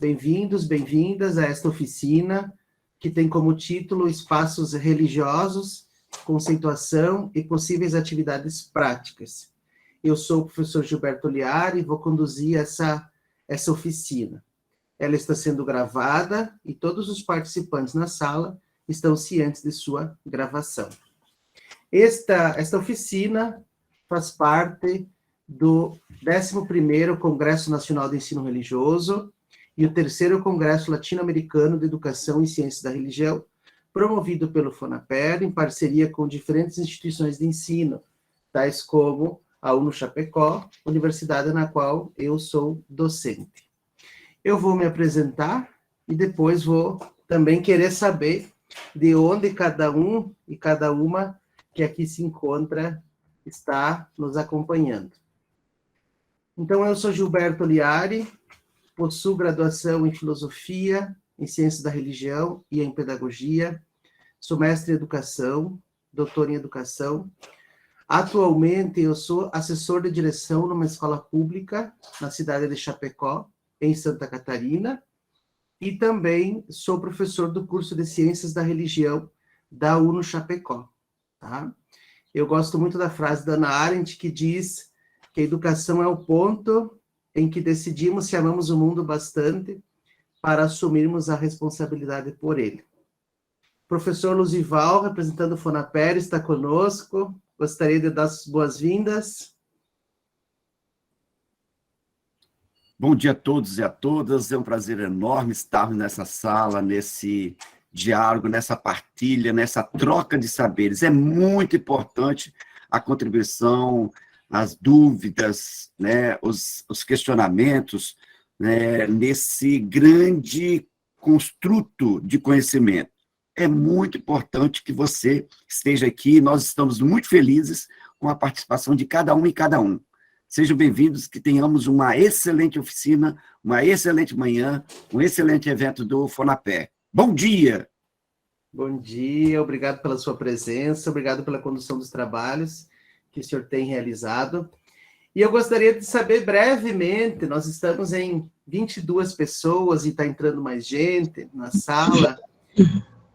bem-vindos, bem-vindas a esta oficina, que tem como título Espaços Religiosos, Conceituação e Possíveis Atividades Práticas. Eu sou o professor Gilberto Liari e vou conduzir essa oficina. Ela está sendo gravada e todos os participantes na sala estão cientes de sua gravação. Esta oficina faz parte do 11º Congresso Nacional de Ensino Religioso e o 3º Congresso Latino-Americano de Educação e Ciências da Religião, promovido pelo FONAPER, em parceria com diferentes instituições de ensino, tais como a UNO Chapecó, universidade na qual eu sou docente. Eu vou me apresentar e depois vou também querer saber de onde cada um e cada uma que aqui se encontra está nos acompanhando. Então, eu sou Gilberto Liari, possuo graduação em Filosofia, em Ciências da Religião e em Pedagogia, sou mestre em Educação, doutor em Educação. Atualmente, eu sou assessor de direção numa escola pública na cidade de Chapecó, em Santa Catarina, e também sou professor do curso de Ciências da Religião da UNO Chapecó. Tá? Eu gosto muito da frase da Hannah Arendt, que diz que a educação é o ponto em que decidimos se amamos o mundo bastante para assumirmos a responsabilidade por ele. Professor Luzival, representando o FONAPER, está conosco. Gostaria de dar as boas-vindas. Bom dia a todos e a todas, é um prazer enorme estarmos nessa sala, nesse diálogo, nessa partilha, nessa troca de saberes. É muito importante a contribuição, as dúvidas, né, os questionamentos, né, nesse grande construto de conhecimento. É muito importante que você esteja aqui, nós estamos muito felizes com a participação de cada um e cada um. Sejam bem-vindos, que tenhamos uma excelente oficina, uma excelente manhã, um excelente evento do FONAPER. Bom dia! Bom dia, obrigado pela sua presença, obrigado pela condução dos trabalhos que o senhor tem realizado. E eu gostaria de saber brevemente, nós estamos em 22 pessoas e está entrando mais gente na sala.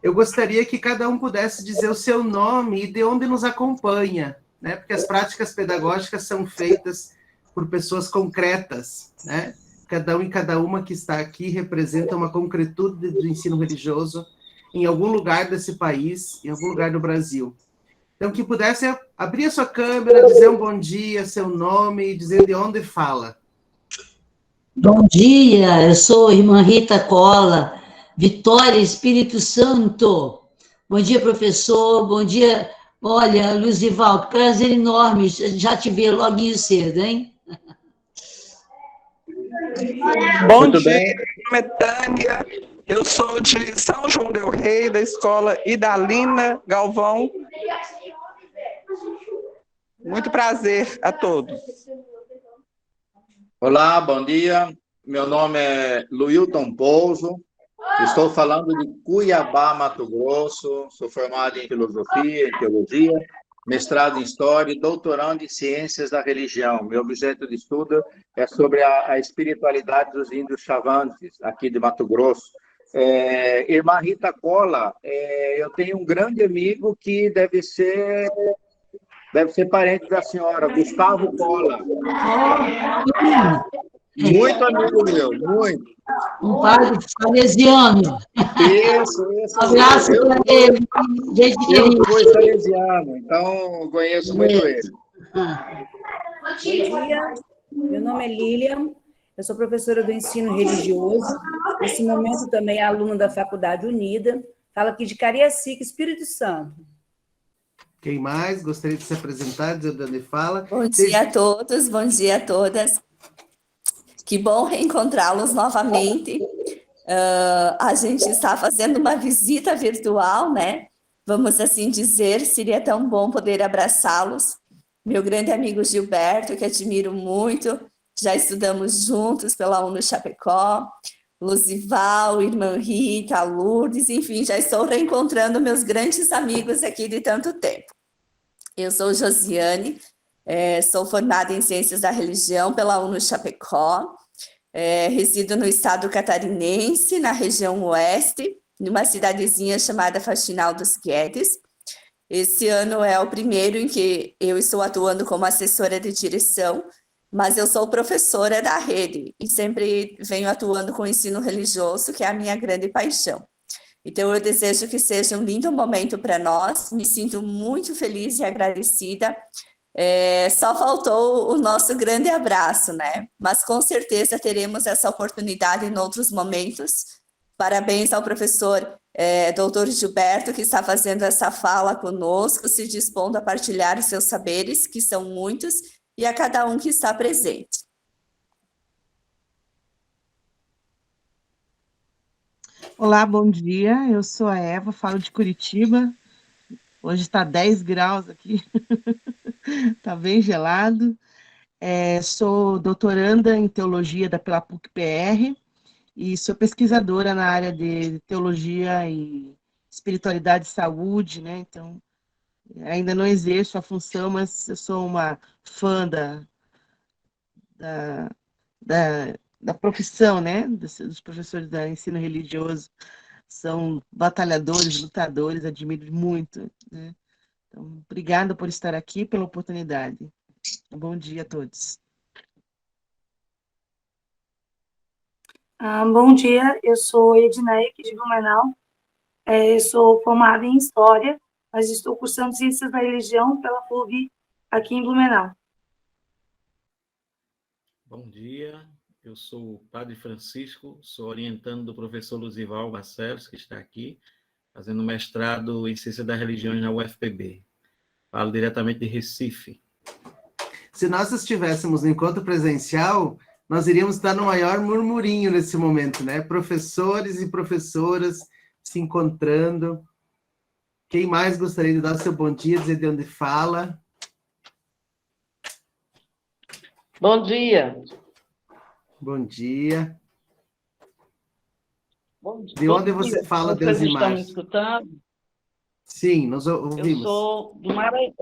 Eu gostaria que cada um pudesse dizer o seu nome e de onde nos acompanha, né? Porque as práticas pedagógicas são feitas por pessoas concretas, né? Cada um e cada uma que está aqui representa uma concretude do ensino religioso em algum lugar desse país, em algum lugar do Brasil. Então, que pudesse abrir a sua câmera, dizer um bom dia, seu nome e dizer de onde fala. Bom dia, eu sou a irmã Rita Cola, Vitória, Espírito Santo. Bom dia, professor, bom dia. Olha, Luzival, prazer enorme já te ver logo cedo, hein? Bom dia, meu nome é Tânia, eu sou de São João del Rei, da escola Idalina Galvão. Muito prazer a todos. Olá, bom dia. Meu nome é Luilton Pouso. Estou falando de Cuiabá, Mato Grosso. Sou formado em Filosofia, em Teologia, mestrado em História e doutorando em Ciências da Religião. Meu objeto de estudo é sobre a espiritualidade dos índios Chavantes, aqui de Mato Grosso. Irmã Rita Cola, eu tenho um grande amigo que deve ser parente da senhora, Gustavo Cola. Muito amigo meu, muito. Um padre salesiano. Isso. Um abraço para ele, gente querida. Eu fui salesiano, então conheço muito ele. Bom dia, meu nome é Lilian, eu sou professora do ensino religioso, nesse momento também aluna da Faculdade Unida, falo aqui de Cariacica, Espírito Santo. Quem mais gostaria de se apresentar, dizer de onde fala? Bom dia a todos, bom dia a todas. Que bom reencontrá-los novamente. A gente está fazendo uma visita virtual, né? Vamos assim dizer, seria tão bom poder abraçá-los. Meu grande amigo Gilberto, que admiro muito, já estudamos juntos pela UNO Chapecó, Luzival, irmã Rita, Lourdes, enfim, já estou reencontrando meus grandes amigos aqui de tanto tempo. Eu sou Josiane, sou formada em Ciências da Religião pela UNO Chapecó, Resido no estado catarinense, na região oeste, numa cidadezinha chamada Faxinal dos Guedes. Esse ano é o primeiro em que eu estou atuando como assessora de direção, mas eu sou professora da rede e sempre venho atuando com o ensino religioso, que é a minha grande paixão. Então, eu desejo que seja um lindo momento para nós, me sinto muito feliz e agradecida. Só faltou o nosso grande abraço, né? Mas com certeza teremos essa oportunidade em outros momentos. Parabéns ao professor doutor Gilberto, que está fazendo essa fala conosco, se dispondo a partilhar os seus saberes, que são muitos, e a cada um que está presente. Olá, bom dia. Eu sou a Eva, falo de Curitiba. Hoje está 10 graus aqui, está bem gelado. Sou doutoranda em teologia pela PUC-PR e sou pesquisadora na área de teologia e espiritualidade e saúde, né? Então, ainda não exerço a função, mas eu sou uma fã da profissão, né? Dos professores de ensino religioso. São batalhadores, lutadores, admiro muito, né? Então, obrigada por estar aqui, pela oportunidade. Bom dia a todos. Bom dia, eu sou Edneia, aqui de Blumenau. Eu sou formada em História, mas estou cursando Ciências da Religião pela FURB aqui em Blumenau. Bom dia, eu sou o Padre Francisco, sou orientando do professor Luzival Barcelos, que está aqui, fazendo mestrado em Ciência das Religiões na UFPB. Falo diretamente de Recife. Se nós estivéssemos no encontro presencial, nós iríamos estar no maior murmurinho nesse momento, né? Professores e professoras se encontrando. Quem mais gostaria de dar o seu bom dia, dizer de onde fala? Bom dia. Bom dia. Bom dia. De onde você fala, Deus e Vocês estão me escutando? Sim, nós ouvimos. Eu sou do Maranhão.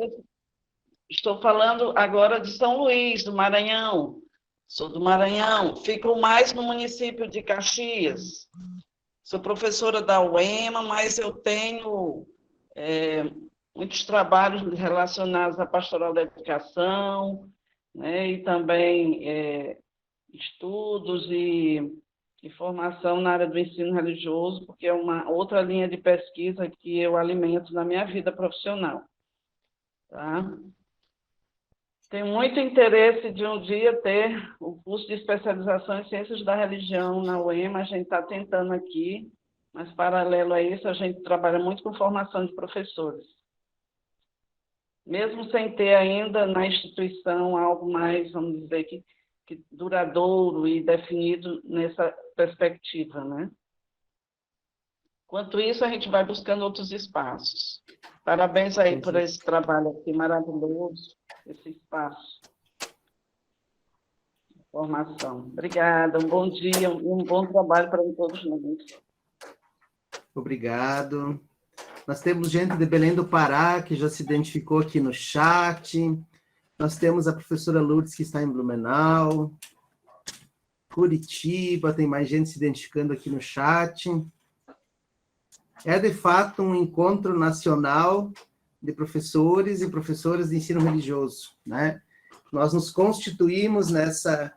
Estou falando agora de São Luís, do Maranhão. Sou do Maranhão. Fico mais no município de Caxias. Sou professora da UEMA, mas eu tenho muitos trabalhos relacionados à pastoral da educação, né, e também estudos e formação na área do ensino religioso, porque é uma outra linha de pesquisa que eu alimento na minha vida profissional. Tá? Tenho muito interesse de um dia ter o curso de especialização em Ciências da Religião na UEMA, a gente está tentando aqui, mas paralelo a isso a gente trabalha muito com formação de professores. Mesmo sem ter ainda na instituição algo mais, vamos dizer, que duradouro e definido nessa perspectiva, né? Enquanto isso, a gente vai buscando outros espaços. Parabéns aí por esse trabalho aqui maravilhoso, esse espaço de formação. Obrigada, um bom dia, um bom trabalho para todos nós. Obrigado. Nós temos gente de Belém do Pará, que já se identificou aqui no chat. Nós temos a professora Lourdes, que está em Blumenau. Curitiba, tem mais gente se identificando aqui no chat. É, de fato, um encontro nacional de professores e professoras de ensino religioso, né? Nós nos constituímos nessa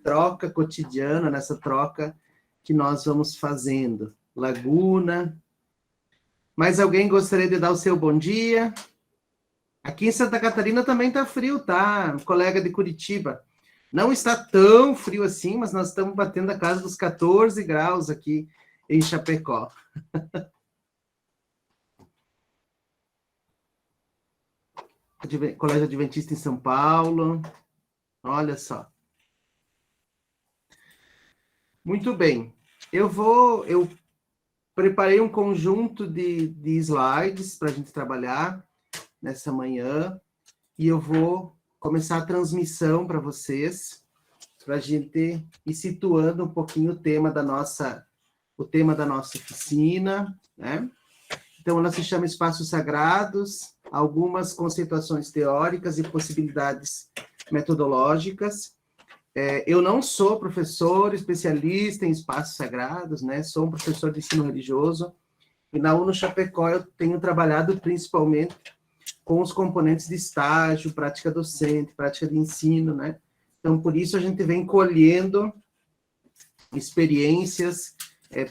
troca cotidiana, nessa troca que nós vamos fazendo. Laguna. Mais alguém gostaria de dar o seu bom dia? Aqui em Santa Catarina também está frio, tá? Um colega de Curitiba. Não está tão frio assim, mas nós estamos batendo a casa dos 14 graus aqui em Chapecó. Colégio Adventista em São Paulo. Olha só. Muito bem. Eu preparei um conjunto de slides para a gente trabalhar nessa manhã, e eu vou começar a transmissão para vocês, para a gente ir situando um pouquinho o tema da nossa oficina, né? Então, ela se chama Espaços Sagrados, algumas conceituações teóricas e possibilidades metodológicas. eu não sou professor especialista em espaços sagrados, né? Sou um professor de ensino religioso, e na UNO Chapecó eu tenho trabalhado principalmente com os componentes de estágio, prática docente, prática de ensino, né? Então, por isso a gente vem colhendo experiências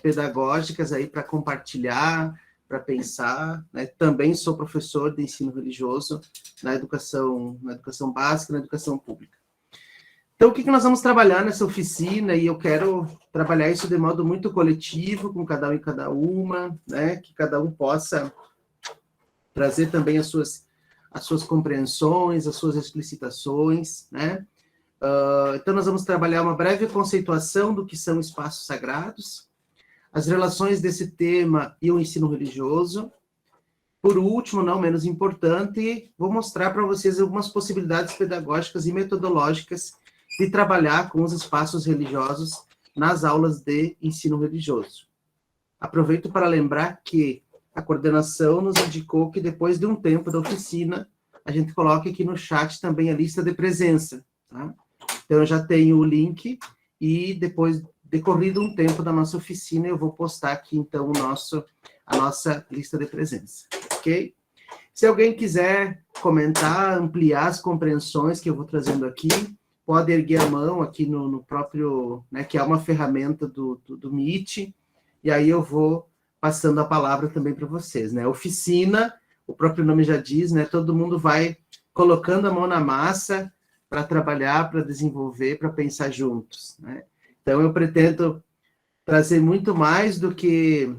pedagógicas aí para compartilhar, para pensar, né? Também sou professor de ensino religioso na educação básica, na educação pública. Então, o que nós vamos trabalhar nessa oficina? E eu quero trabalhar isso de modo muito coletivo, com cada um e cada uma, né? Que cada um possa trazer também as suas compreensões, as suas explicitações, né? Então, nós vamos trabalhar uma breve conceituação do que são espaços sagrados, as relações desse tema e o ensino religioso. Por último, não menos importante, vou mostrar para vocês algumas possibilidades pedagógicas e metodológicas de trabalhar com os espaços religiosos nas aulas de ensino religioso. Aproveito para lembrar que a coordenação nos indicou que depois de um tempo da oficina, a gente coloque aqui no chat também a lista de presença, tá? Então, eu já tenho o link e depois, decorrido um tempo da nossa oficina, eu vou postar aqui, então, a nossa lista de presença, ok? Se alguém quiser comentar, ampliar as compreensões que eu vou trazendo aqui, pode erguer a mão aqui no próprio, né, que é uma ferramenta do Meet, e aí eu vou passando a palavra também para vocês, né? Oficina, o próprio nome já diz, né? Todo mundo vai colocando a mão na massa para trabalhar, para desenvolver, para pensar juntos, né? Então, eu pretendo trazer muito mais do que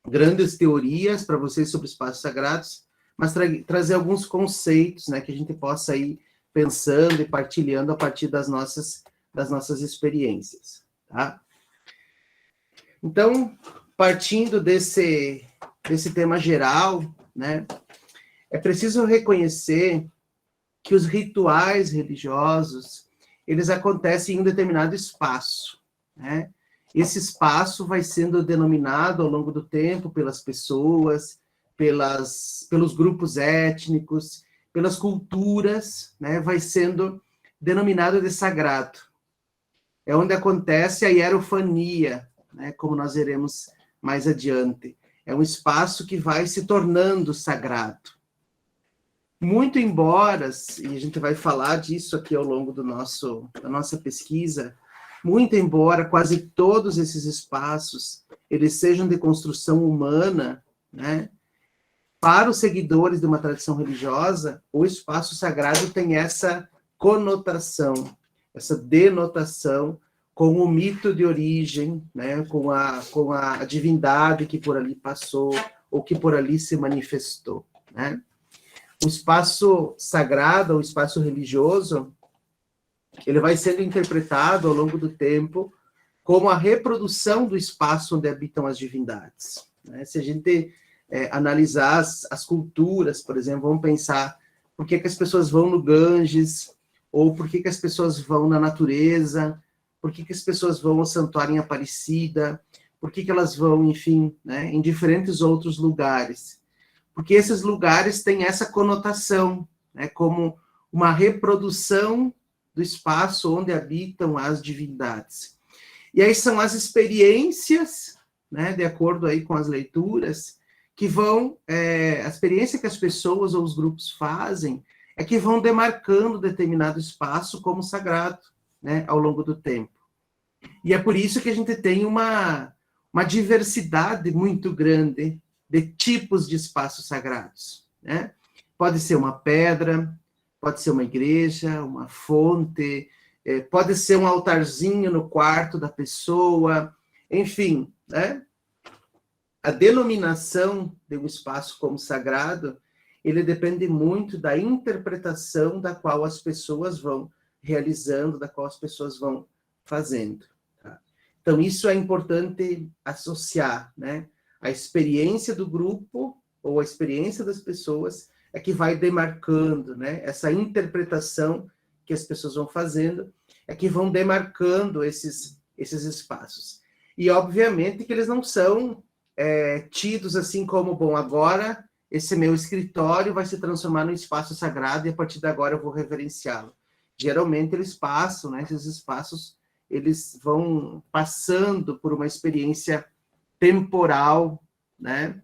grandes teorias para vocês sobre espaços sagrados, mas trazer alguns conceitos, né, que a gente possa ir pensando e partilhando a partir das nossas experiências, tá? Então, partindo desse tema geral, né, é preciso reconhecer que os rituais religiosos, eles acontecem em um determinado espaço, né? Esse espaço vai sendo denominado ao longo do tempo pelas pessoas, pelos grupos étnicos, pelas culturas, né? Vai sendo denominado de sagrado. É onde acontece a hierofania, né? Como nós veremos mais adiante. É um espaço que vai se tornando sagrado. Muito embora, e a gente vai falar disso aqui ao longo da nossa pesquisa, muito embora quase todos esses espaços eles sejam de construção humana, né? Para os seguidores de uma tradição religiosa, o espaço sagrado tem essa conotação, essa denotação com o mito de origem, né? com a divindade que por ali passou ou que por ali se manifestou, né? O espaço sagrado, o espaço religioso, ele vai sendo interpretado ao longo do tempo como a reprodução do espaço onde habitam as divindades, né? Se a gente analisar as culturas, por exemplo, vamos pensar por que as pessoas vão no Ganges, ou por que as pessoas vão na natureza, por que as pessoas vão ao Santuário em Aparecida, por que elas vão, enfim, né, em diferentes outros lugares. Porque esses lugares têm essa conotação, né, como uma reprodução do espaço onde habitam as divindades. E aí são as experiências, né, de acordo aí com as leituras, que vão, a experiência que as pessoas ou os grupos fazem é que vão demarcando determinado espaço como sagrado, né, ao longo do tempo. E é por isso que a gente tem uma diversidade muito grande de tipos de espaços sagrados, né? Pode ser uma pedra, pode ser uma igreja, uma fonte, pode ser um altarzinho no quarto da pessoa, enfim, né? A denominação de um espaço como sagrado, ele depende muito da interpretação da qual as pessoas vão realizando, da qual as pessoas vão fazendo, tá? Então, isso é importante associar, né? A experiência do grupo, ou a experiência das pessoas, é que vai demarcando, né? Essa interpretação que as pessoas vão fazendo, é que vão demarcando esses espaços. E, obviamente, que eles não são tidos assim como, bom, agora esse meu escritório vai se transformar num espaço sagrado e a partir de agora eu vou reverenciá-lo. geralmente eles passam, né? Esses espaços, eles vão passando por uma experiência temporal, né?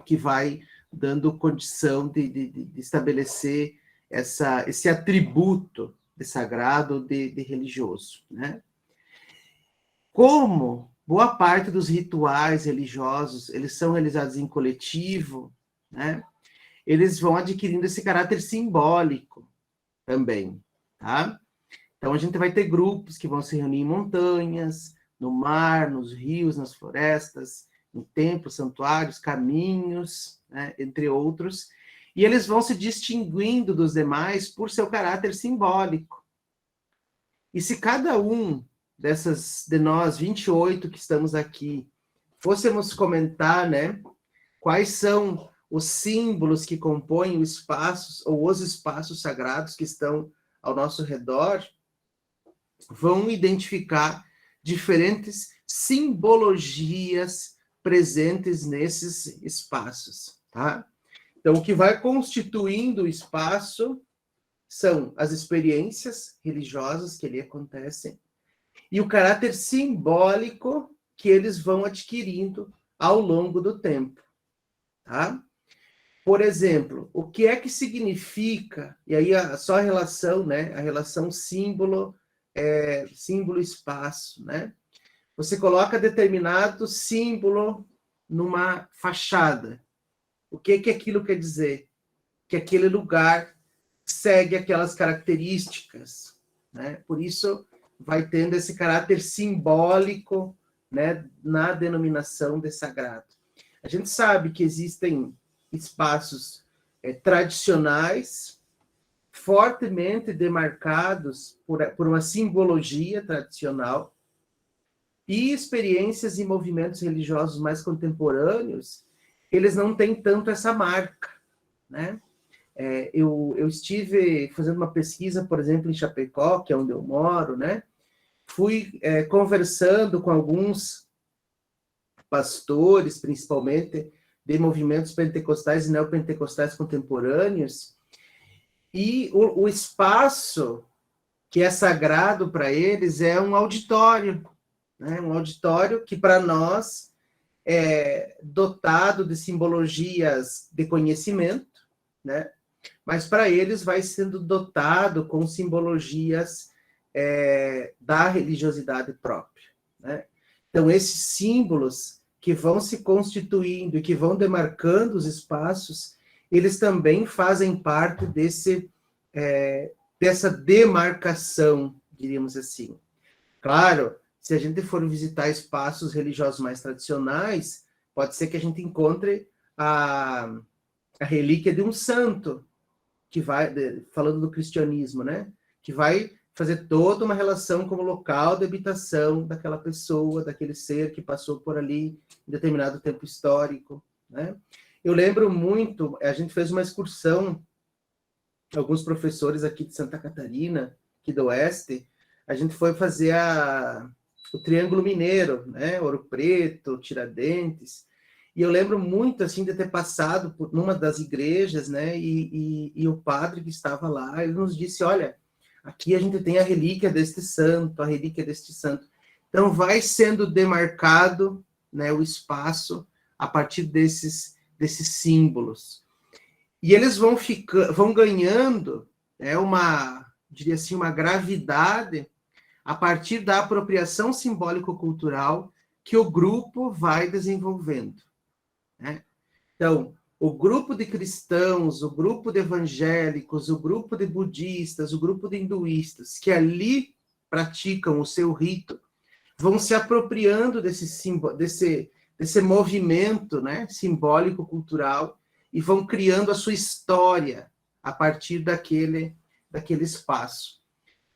Que vai dando condição de estabelecer esse atributo de sagrado, de religioso, né? Como boa parte dos rituais religiosos, eles são realizados em coletivo, né? Eles vão adquirindo esse caráter simbólico também, tá? Então, a gente vai ter grupos que vão se reunir em montanhas, no mar, nos rios, nas florestas, em templos, santuários, caminhos, né? Entre outros, e eles vão se distinguindo dos demais por seu caráter simbólico. E se cada um de nós, 28 que estamos aqui, fôssemos comentar, né, quais são os símbolos que compõem os espaços, ou os espaços sagrados que estão ao nosso redor, vão identificar diferentes simbologias presentes nesses espaços, tá? Então, o que vai constituindo o espaço são as experiências religiosas que ali acontecem e o caráter simbólico que eles vão adquirindo ao longo do tempo, tá? Por exemplo, o que é que significa, e aí só a relação, né? A relação símbolo-espaço, né? Você coloca determinado símbolo numa fachada. O que aquilo quer dizer? Que aquele lugar segue aquelas características, né? Por isso vai tendo esse caráter simbólico, né, na denominação de sagrado. A gente sabe que existem espaços tradicionais, fortemente demarcados por uma simbologia tradicional, e experiências e movimentos religiosos mais contemporâneos, eles não têm tanto essa marca, né? Eu estive fazendo uma pesquisa, por exemplo, em Chapecó, que é onde eu moro, né? Fui conversando com alguns pastores, principalmente, de movimentos pentecostais e neopentecostais contemporâneos, e o espaço que é sagrado para eles é um auditório, né? Um auditório que, para nós, é dotado de simbologias de conhecimento, né? Mas para eles vai sendo dotado com simbologias da religiosidade própria, né? Então, esses símbolos que vão se constituindo e que vão demarcando os espaços, eles também fazem parte dessa demarcação, diríamos assim. Claro, se a gente for visitar espaços religiosos mais tradicionais, pode ser que a gente encontre a relíquia de um santo, que vai, falando do cristianismo, né? Que vai fazer toda uma relação como local de habitação daquela pessoa, daquele ser que passou por ali em determinado tempo histórico, né? Eu lembro muito, a gente fez uma excursão, alguns professores aqui de Santa Catarina, aqui do Oeste, a gente foi fazer o Triângulo Mineiro, né? Ouro Preto, Tiradentes, e eu lembro muito, assim, de ter passado por numa das igrejas, né? E o padre que estava lá, ele nos disse, olha, aqui a gente tem a relíquia deste santo, a relíquia deste santo. Então, vai sendo demarcado, né, o espaço a partir desses símbolos. E eles vão ganhando, diria assim, uma gravidade a partir da apropriação simbólico-cultural que o grupo vai desenvolvendo, né? Então, o grupo de cristãos, o grupo de evangélicos, o grupo de budistas, o grupo de hinduístas, que ali praticam o seu rito, vão se apropriando desse movimento, né, simbólico-cultural, e vão criando a sua história a partir daquele espaço.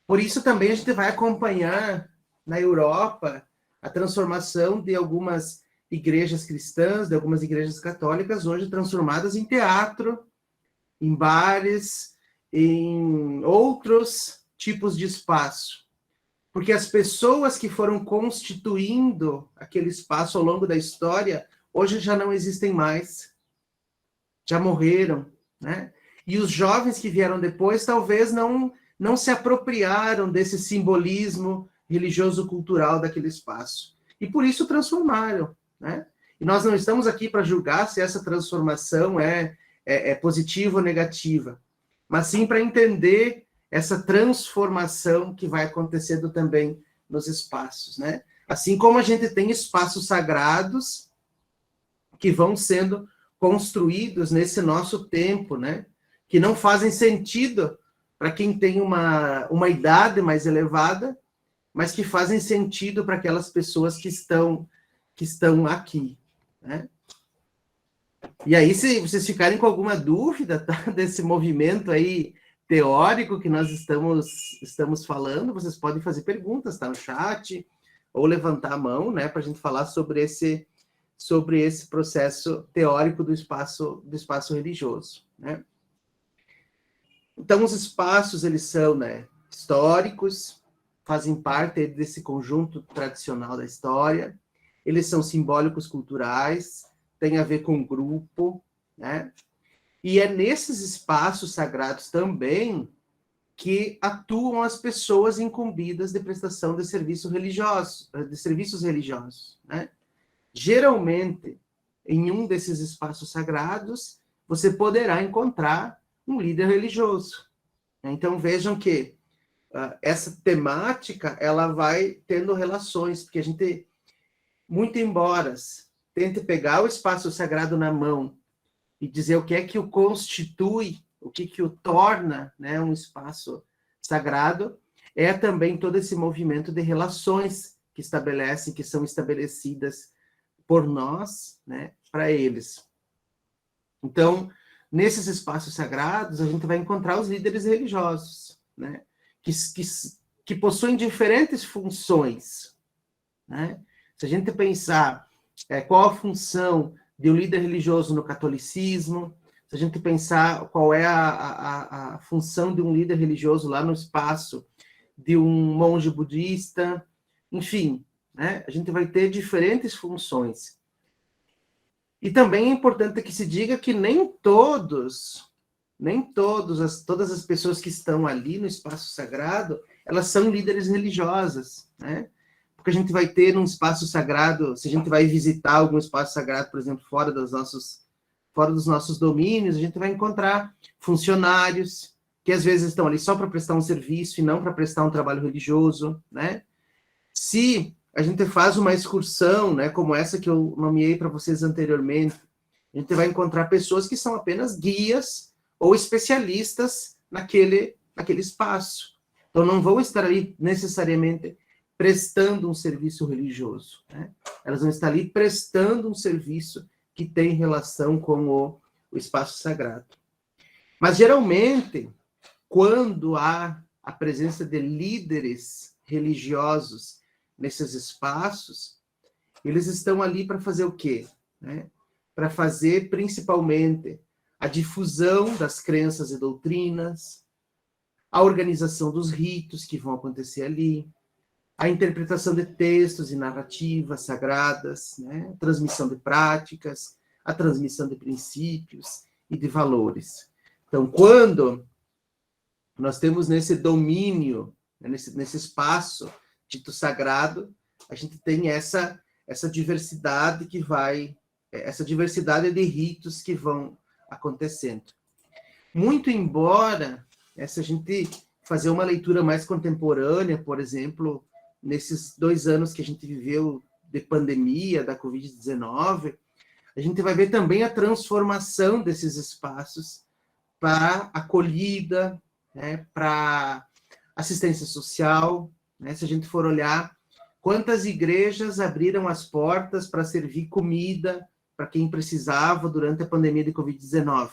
Por isso também a gente vai acompanhar na Europa a transformação de algumas igrejas cristãs, de algumas igrejas católicas, hoje transformadas em teatro, em bares, em outros tipos de espaço. Porque as pessoas que foram constituindo aquele espaço ao longo da história, hoje já não existem mais, já morreram, né? E os jovens que vieram depois talvez não não se apropriaram desse simbolismo religioso-cultural daquele espaço. E por isso transformaram, né? E nós não estamos aqui para julgar se essa transformação é positiva ou negativa, mas sim para entender essa transformação que vai acontecendo também nos espaços, né? Assim como a gente tem espaços sagrados que vão sendo construídos nesse nosso tempo, né? Que não fazem sentido para quem tem uma idade mais elevada, mas que fazem sentido para aquelas pessoas que estão aqui, né? E aí, se vocês ficarem com alguma dúvida, tá, desse movimento aí teórico que nós estamos falando, vocês podem fazer perguntas, tá, no chat, ou levantar a mão, né, para a gente falar sobre esse processo teórico do espaço religioso, né? Então, os espaços, eles são, né, históricos, fazem parte desse conjunto tradicional da história, eles são simbólicos culturais, tem a ver com grupo, né? E é nesses espaços sagrados também que atuam as pessoas incumbidas de prestação de serviços religiosos, né? Geralmente, em um desses espaços sagrados, você poderá encontrar um líder religioso. Então, vejam que essa temática, ela vai tendo relações, porque a gente, muito embora tente pegar o espaço sagrado na mão e dizer o que é que o constitui, o que o torna, né, um espaço sagrado, é também todo esse movimento de relações que são estabelecidas por nós, né, para eles. Então, nesses espaços sagrados, a gente vai encontrar os líderes religiosos, né, que possuem diferentes funções, né? Se a gente pensar qual a função de um líder religioso no catolicismo, se a gente pensar qual é a função de um líder religioso lá no espaço de um monge budista, enfim, né? A gente vai ter diferentes funções. E também é importante que se diga que todas as pessoas que estão ali no espaço sagrado, elas são líderes religiosas, né? Porque a gente vai ter um espaço sagrado, se a gente vai visitar algum espaço sagrado, por exemplo, fora dos nossos domínios, a gente vai encontrar funcionários que às vezes estão ali só para prestar um serviço e não para prestar um trabalho religioso, né? Se a gente faz uma excursão, né, como essa que eu nomeei para vocês anteriormente, a gente vai encontrar pessoas que são apenas guias ou especialistas naquele espaço. Então, não vão estar ali necessariamente prestando um serviço religioso, né? Elas vão estar ali prestando um serviço que tem relação com o espaço sagrado. Mas, geralmente, quando há a presença de líderes religiosos nesses espaços, eles estão ali para fazer o quê? Né? Para fazer, principalmente, a difusão das crenças e doutrinas, a organização dos ritos que vão acontecer ali, a interpretação de textos e narrativas sagradas, né? A transmissão de práticas, a transmissão de princípios e de valores. Então, quando nós temos nesse domínio, né, nesse espaço dito sagrado, a gente tem essa diversidade essa diversidade de ritos que vão acontecendo. Muito embora, se a gente fazer uma leitura mais contemporânea, por exemplo, nesses 2 anos que a gente viveu de pandemia, da Covid-19, a gente vai ver também a transformação desses espaços para acolhida, né, para assistência social, né? Se a gente for olhar quantas igrejas abriram as portas para servir comida para quem precisava durante a pandemia de Covid-19.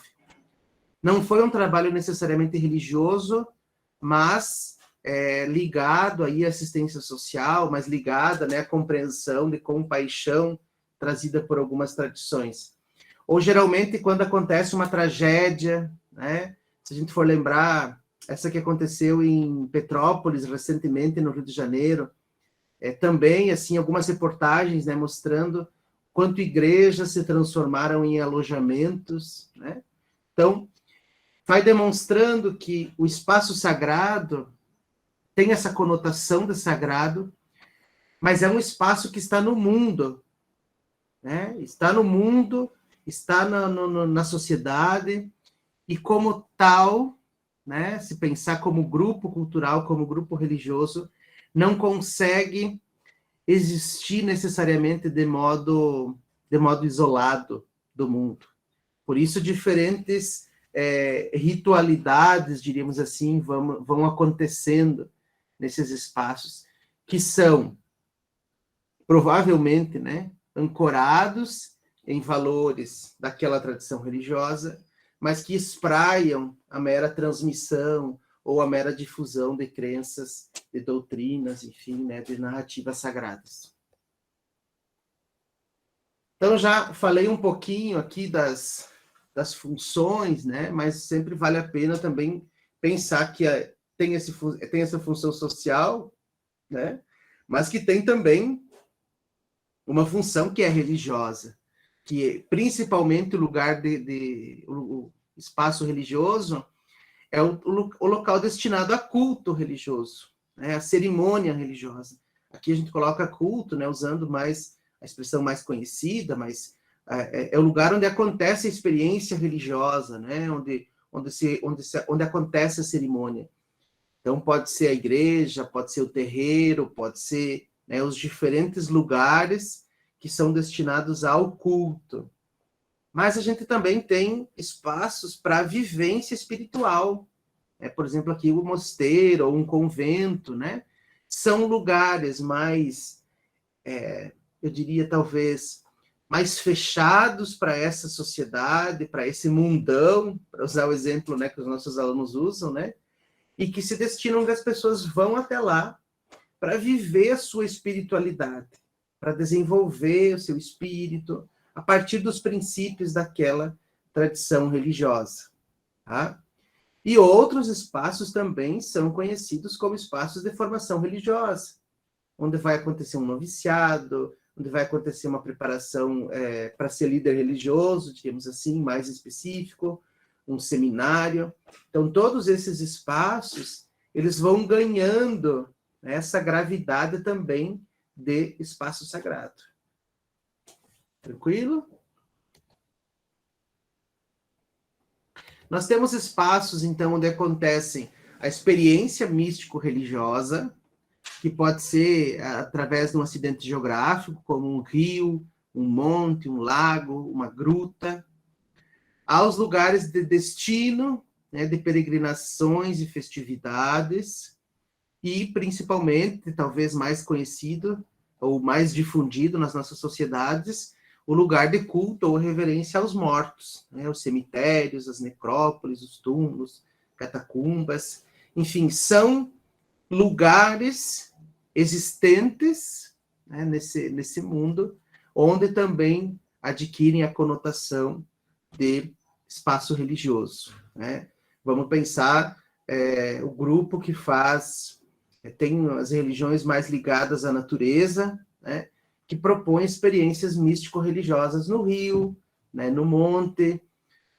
Não foi um trabalho necessariamente religioso, mas ligado aí à assistência social, mas ligada, né, à compreensão de compaixão trazida por algumas tradições. Ou, geralmente, quando acontece uma tragédia, né, se a gente for lembrar, essa que aconteceu em Petrópolis, recentemente, no Rio de Janeiro, também, assim, algumas reportagens, né, mostrando quanto igrejas se transformaram em alojamentos, né? Então, vai demonstrando que o espaço sagrado tem essa conotação de sagrado, mas é um espaço que está no mundo, né? Está no mundo, está na sociedade, e como tal, né, se pensar como grupo cultural, como grupo religioso, não consegue existir necessariamente de modo isolado do mundo. Por isso, diferentes ritualidades, diríamos assim, vão acontecendo nesses espaços, que são, provavelmente, né, ancorados em valores daquela tradição religiosa, mas que espraiam a mera transmissão ou a mera difusão de crenças, de doutrinas, enfim, né, de narrativas sagradas. Então, já falei um pouquinho aqui das funções, né, mas sempre vale a pena também pensar que tem essa função social, né, mas que tem também uma função que é religiosa, que principalmente o lugar o espaço religioso é o local destinado a culto religioso, né, a cerimônia religiosa. Aqui a gente coloca culto, né, usando mais a expressão mais conhecida, mas é o lugar onde acontece a experiência religiosa, né, onde acontece a cerimônia. Então, pode ser a igreja, pode ser o terreiro, pode ser, né, os diferentes lugares que são destinados ao culto. Mas a gente também tem espaços para vivência espiritual. Por exemplo, aqui o mosteiro ou um convento, né? São lugares mais, eu diria, talvez, mais fechados para essa sociedade, para esse mundão, para usar o exemplo, né, que os nossos alunos usam, né? E que se destinam que as pessoas vão até lá para viver a sua espiritualidade, para desenvolver o seu espírito a partir dos princípios daquela tradição religiosa. Tá? E outros espaços também são conhecidos como espaços de formação religiosa, onde vai acontecer um noviciado, onde vai acontecer uma preparação para ser líder religioso, digamos assim, mais específico, um seminário. Então, todos esses espaços, eles vão ganhando essa gravidade também de espaço sagrado. Tranquilo? Nós temos espaços, então, onde acontecem a experiência místico-religiosa, que pode ser através de um acidente geográfico, como um rio, um monte, um lago, uma gruta, aos lugares de destino, né, de peregrinações e festividades, e, principalmente, talvez mais conhecido ou mais difundido nas nossas sociedades, o lugar de culto ou reverência aos mortos, né, os cemitérios, as necrópolis, os túmulos, catacumbas, enfim, são lugares existentes, né, nesse mundo, onde também adquirem a conotação de espaço religioso. Né? Vamos pensar o grupo que tem as religiões mais ligadas à natureza, né, que propõe experiências místico-religiosas no rio, né, no monte,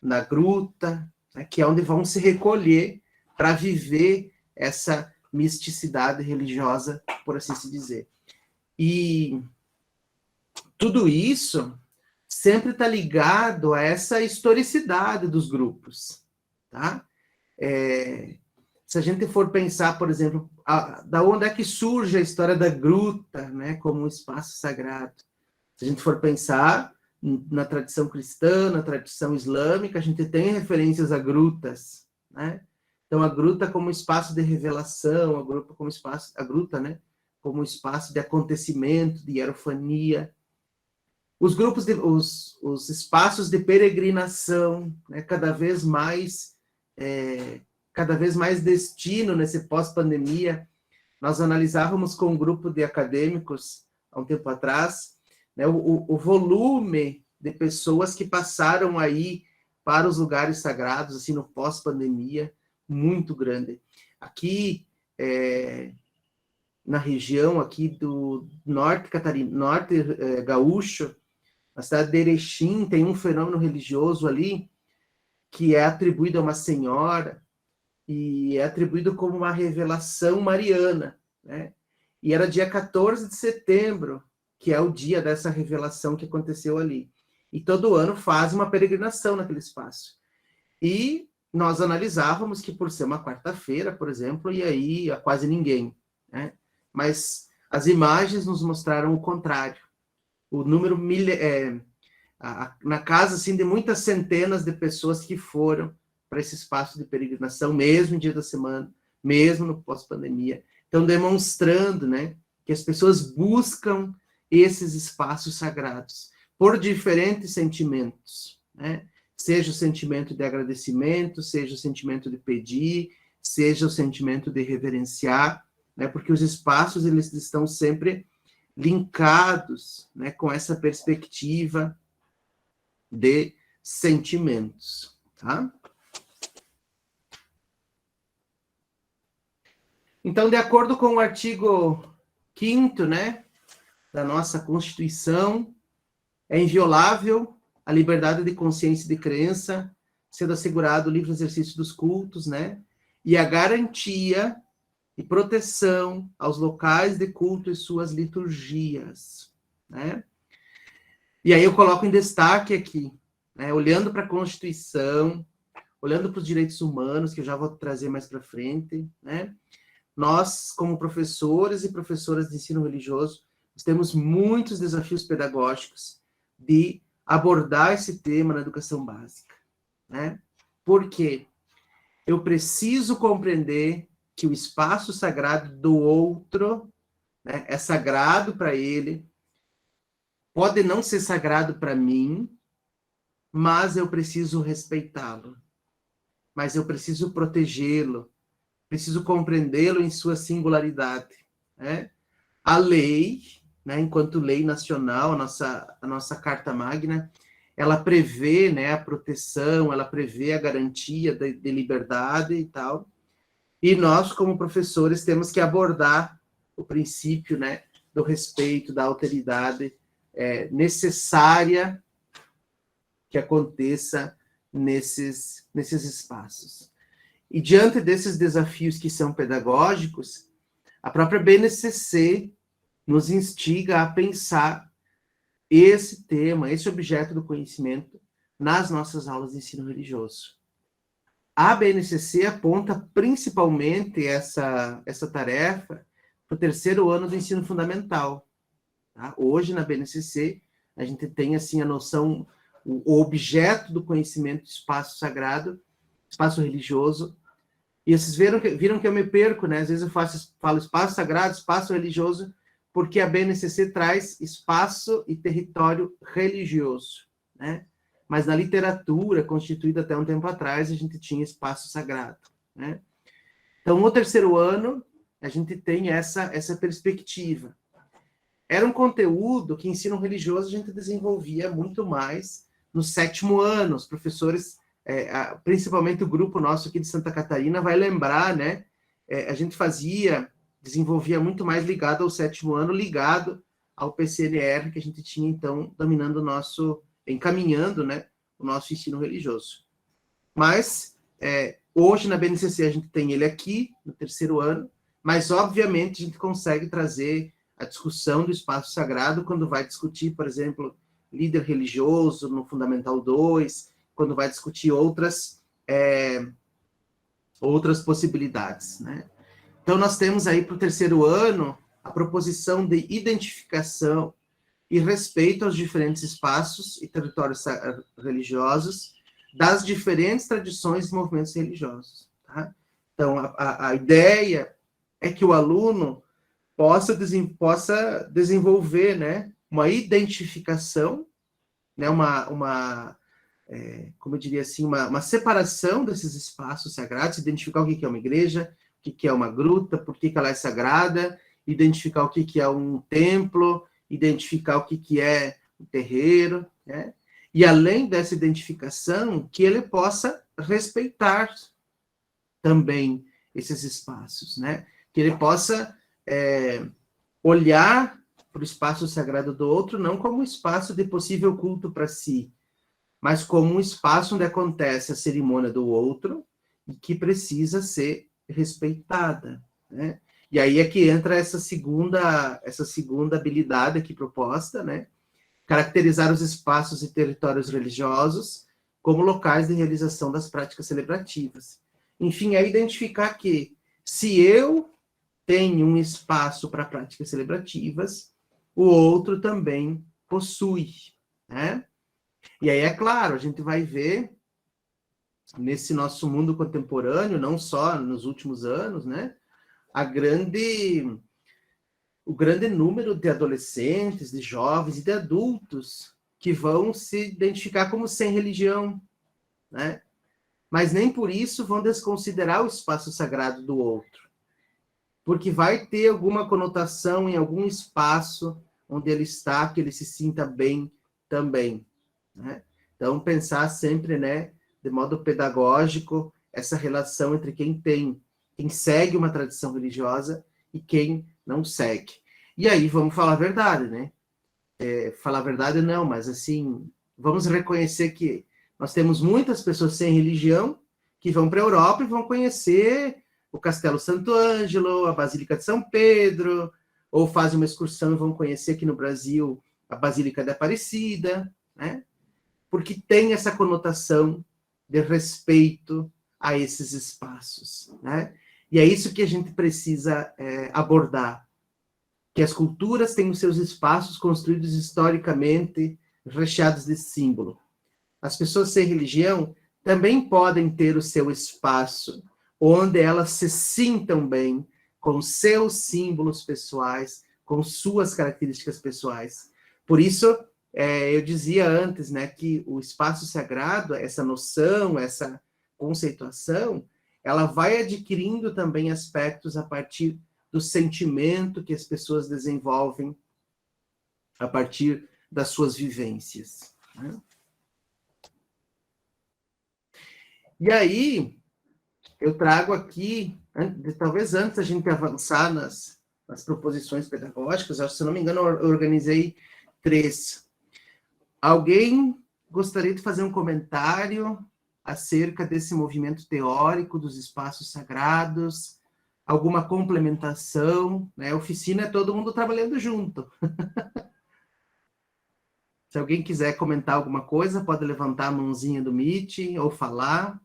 na gruta, né, que é onde vão se recolher para viver essa misticidade religiosa, por assim se dizer. E tudo isso sempre está ligado a essa historicidade dos grupos. Tá? Se a gente for pensar, por exemplo, da onde é que surge a história da gruta, né, como um espaço sagrado. Se a gente for pensar na tradição cristã, na tradição islâmica, a gente tem referências a grutas, né? Então, a gruta como espaço de revelação, a gruta, né, como espaço de acontecimento, de hierofania. Os grupos, os espaços de peregrinação, né, cada vez mais destino nesse pós-pandemia. Nós analisávamos com um grupo de acadêmicos, há um tempo atrás, né, o volume de pessoas que passaram aí para os lugares sagrados, assim, no pós-pandemia, muito grande. Aqui, na região aqui do norte gaúcho, na cidade de Erechim, tem um fenômeno religioso ali, que é atribuído a uma senhora, e é atribuído como uma revelação mariana, né? E era dia 14 de setembro, que é o dia dessa revelação que aconteceu ali. E todo ano faz uma peregrinação naquele espaço. E nós analisávamos que, por ser uma quarta-feira, por exemplo, e aí a quase ninguém, né? Mas as imagens nos mostraram o contrário. O número, na casa, assim, de muitas centenas de pessoas que foram para esse espaço de peregrinação, mesmo em dia da semana, mesmo no pós-pandemia. Então, demonstrando, né, que as pessoas buscam esses espaços sagrados por diferentes sentimentos, né? Seja o sentimento de agradecimento, seja o sentimento de pedir, seja o sentimento de reverenciar, né? Porque os espaços, eles estão sempre linkados, né, com essa perspectiva de sentimentos, tá? Então, de acordo com o artigo 5º, né, da nossa Constituição, é inviolável a liberdade de consciência e de crença, sendo assegurado o livre exercício dos cultos, né, e a garantia e proteção aos locais de culto e suas liturgias, né? E aí eu coloco em destaque aqui, né, olhando para a Constituição, olhando para os direitos humanos, que eu já vou trazer mais para frente, né? Nós, como professores e professoras de ensino religioso, nós temos muitos desafios pedagógicos de abordar esse tema na educação básica, né? Porque eu preciso compreender que o espaço sagrado do outro, né, é sagrado para ele, pode não ser sagrado para mim, mas eu preciso respeitá-lo, mas eu preciso protegê-lo, preciso compreendê-lo em sua singularidade, né? A lei, né, enquanto lei nacional, a nossa Carta Magna, ela prevê, né, a proteção, ela prevê a garantia de liberdade e tal, e nós, como professores, temos que abordar o princípio, né, do respeito, da alteridade necessária que aconteça nesses espaços. E diante desses desafios que são pedagógicos, a própria BNCC nos instiga a pensar esse tema, esse objeto do conhecimento nas nossas aulas de ensino religioso. A BNCC aponta principalmente essa tarefa para o 3º ano do ensino fundamental. Tá? Hoje, na BNCC, a gente tem assim a noção, o objeto do conhecimento do espaço sagrado, espaço religioso, e vocês viram que eu me perco, né? Às vezes eu falo espaço sagrado, espaço religioso, porque a BNCC traz espaço e território religioso, né? Mas na literatura, constituída até um tempo atrás, a gente tinha espaço sagrado, né? Então, no 3º ano, a gente tem essa perspectiva. Era um conteúdo que ensino religioso a gente desenvolvia muito mais no 7º ano. Os professores, principalmente o grupo nosso aqui de Santa Catarina, vai lembrar, né? A gente desenvolvia muito mais ligado ao 7º ano, ligado ao PCNR, que a gente tinha, então, dominando encaminhando, né, o nosso ensino religioso. Mas, hoje, na BNCC, a gente tem ele aqui, no 3º ano, mas, obviamente, a gente consegue trazer a discussão do espaço sagrado quando vai discutir, por exemplo, líder religioso no Fundamental 2, quando vai discutir outras possibilidades, né? Então, nós temos aí para o 3º ano a proposição de identificação e respeito aos diferentes espaços e territórios religiosos das diferentes tradições e movimentos religiosos. Tá? Então, a ideia é que o aluno possa desenvolver, né, uma identificação, né, como eu diria assim, uma separação desses espaços sagrados, identificar o que é uma igreja, o que é uma gruta, por que ela é sagrada, identificar o que é um templo, identificar o que é um terreiro, né? E além dessa identificação, que ele possa respeitar também esses espaços, né? Que ele possa olhar para o espaço sagrado do outro não como um espaço de possível culto para si, mas como um espaço onde acontece a cerimônia do outro e que precisa ser respeitada, né? E aí é que entra essa segunda habilidade aqui proposta, né? Caracterizar os espaços e territórios religiosos como locais de realização das práticas celebrativas. Enfim, é identificar que, se eu tenho um espaço para práticas celebrativas, o outro também possui, né? E aí, é claro, a gente vai ver, nesse nosso mundo contemporâneo, não só nos últimos anos, né? O grande número de adolescentes, de jovens e de adultos que vão se identificar como sem religião, né? Mas nem por isso vão desconsiderar o espaço sagrado do outro, porque vai ter alguma conotação em algum espaço onde ele está, que ele se sinta bem também, né? Então, pensar sempre, né, de modo pedagógico, essa relação entre quem segue uma tradição religiosa e quem não segue. E aí, vamos falar a verdade, né? Falar a verdade não, mas assim, vamos reconhecer que nós temos muitas pessoas sem religião que vão para a Europa e vão conhecer o Castelo Santo Ângelo, a Basílica de São Pedro, ou fazem uma excursão e vão conhecer aqui no Brasil a Basílica da Aparecida, né? Porque tem essa conotação de respeito a esses espaços, né? E é isso que a gente precisa abordar, que as culturas têm os seus espaços construídos historicamente, recheados de símbolo. As pessoas sem religião também podem ter o seu espaço, onde elas se sintam bem com seus símbolos pessoais, com suas características pessoais. Por isso, eu dizia antes, né, que o espaço sagrado, essa noção, essa conceituação, ela vai adquirindo também aspectos a partir do sentimento que as pessoas desenvolvem a partir das suas vivências, né? E aí, eu trago aqui, talvez antes da gente avançar nas proposições pedagógicas, se não me engano, eu organizei 3. Alguém gostaria de fazer um comentário acerca desse movimento teórico dos espaços sagrados? Alguma complementação, né? Oficina é todo mundo trabalhando junto. Se alguém quiser comentar alguma coisa, pode levantar a mãozinha do Meet ou falar.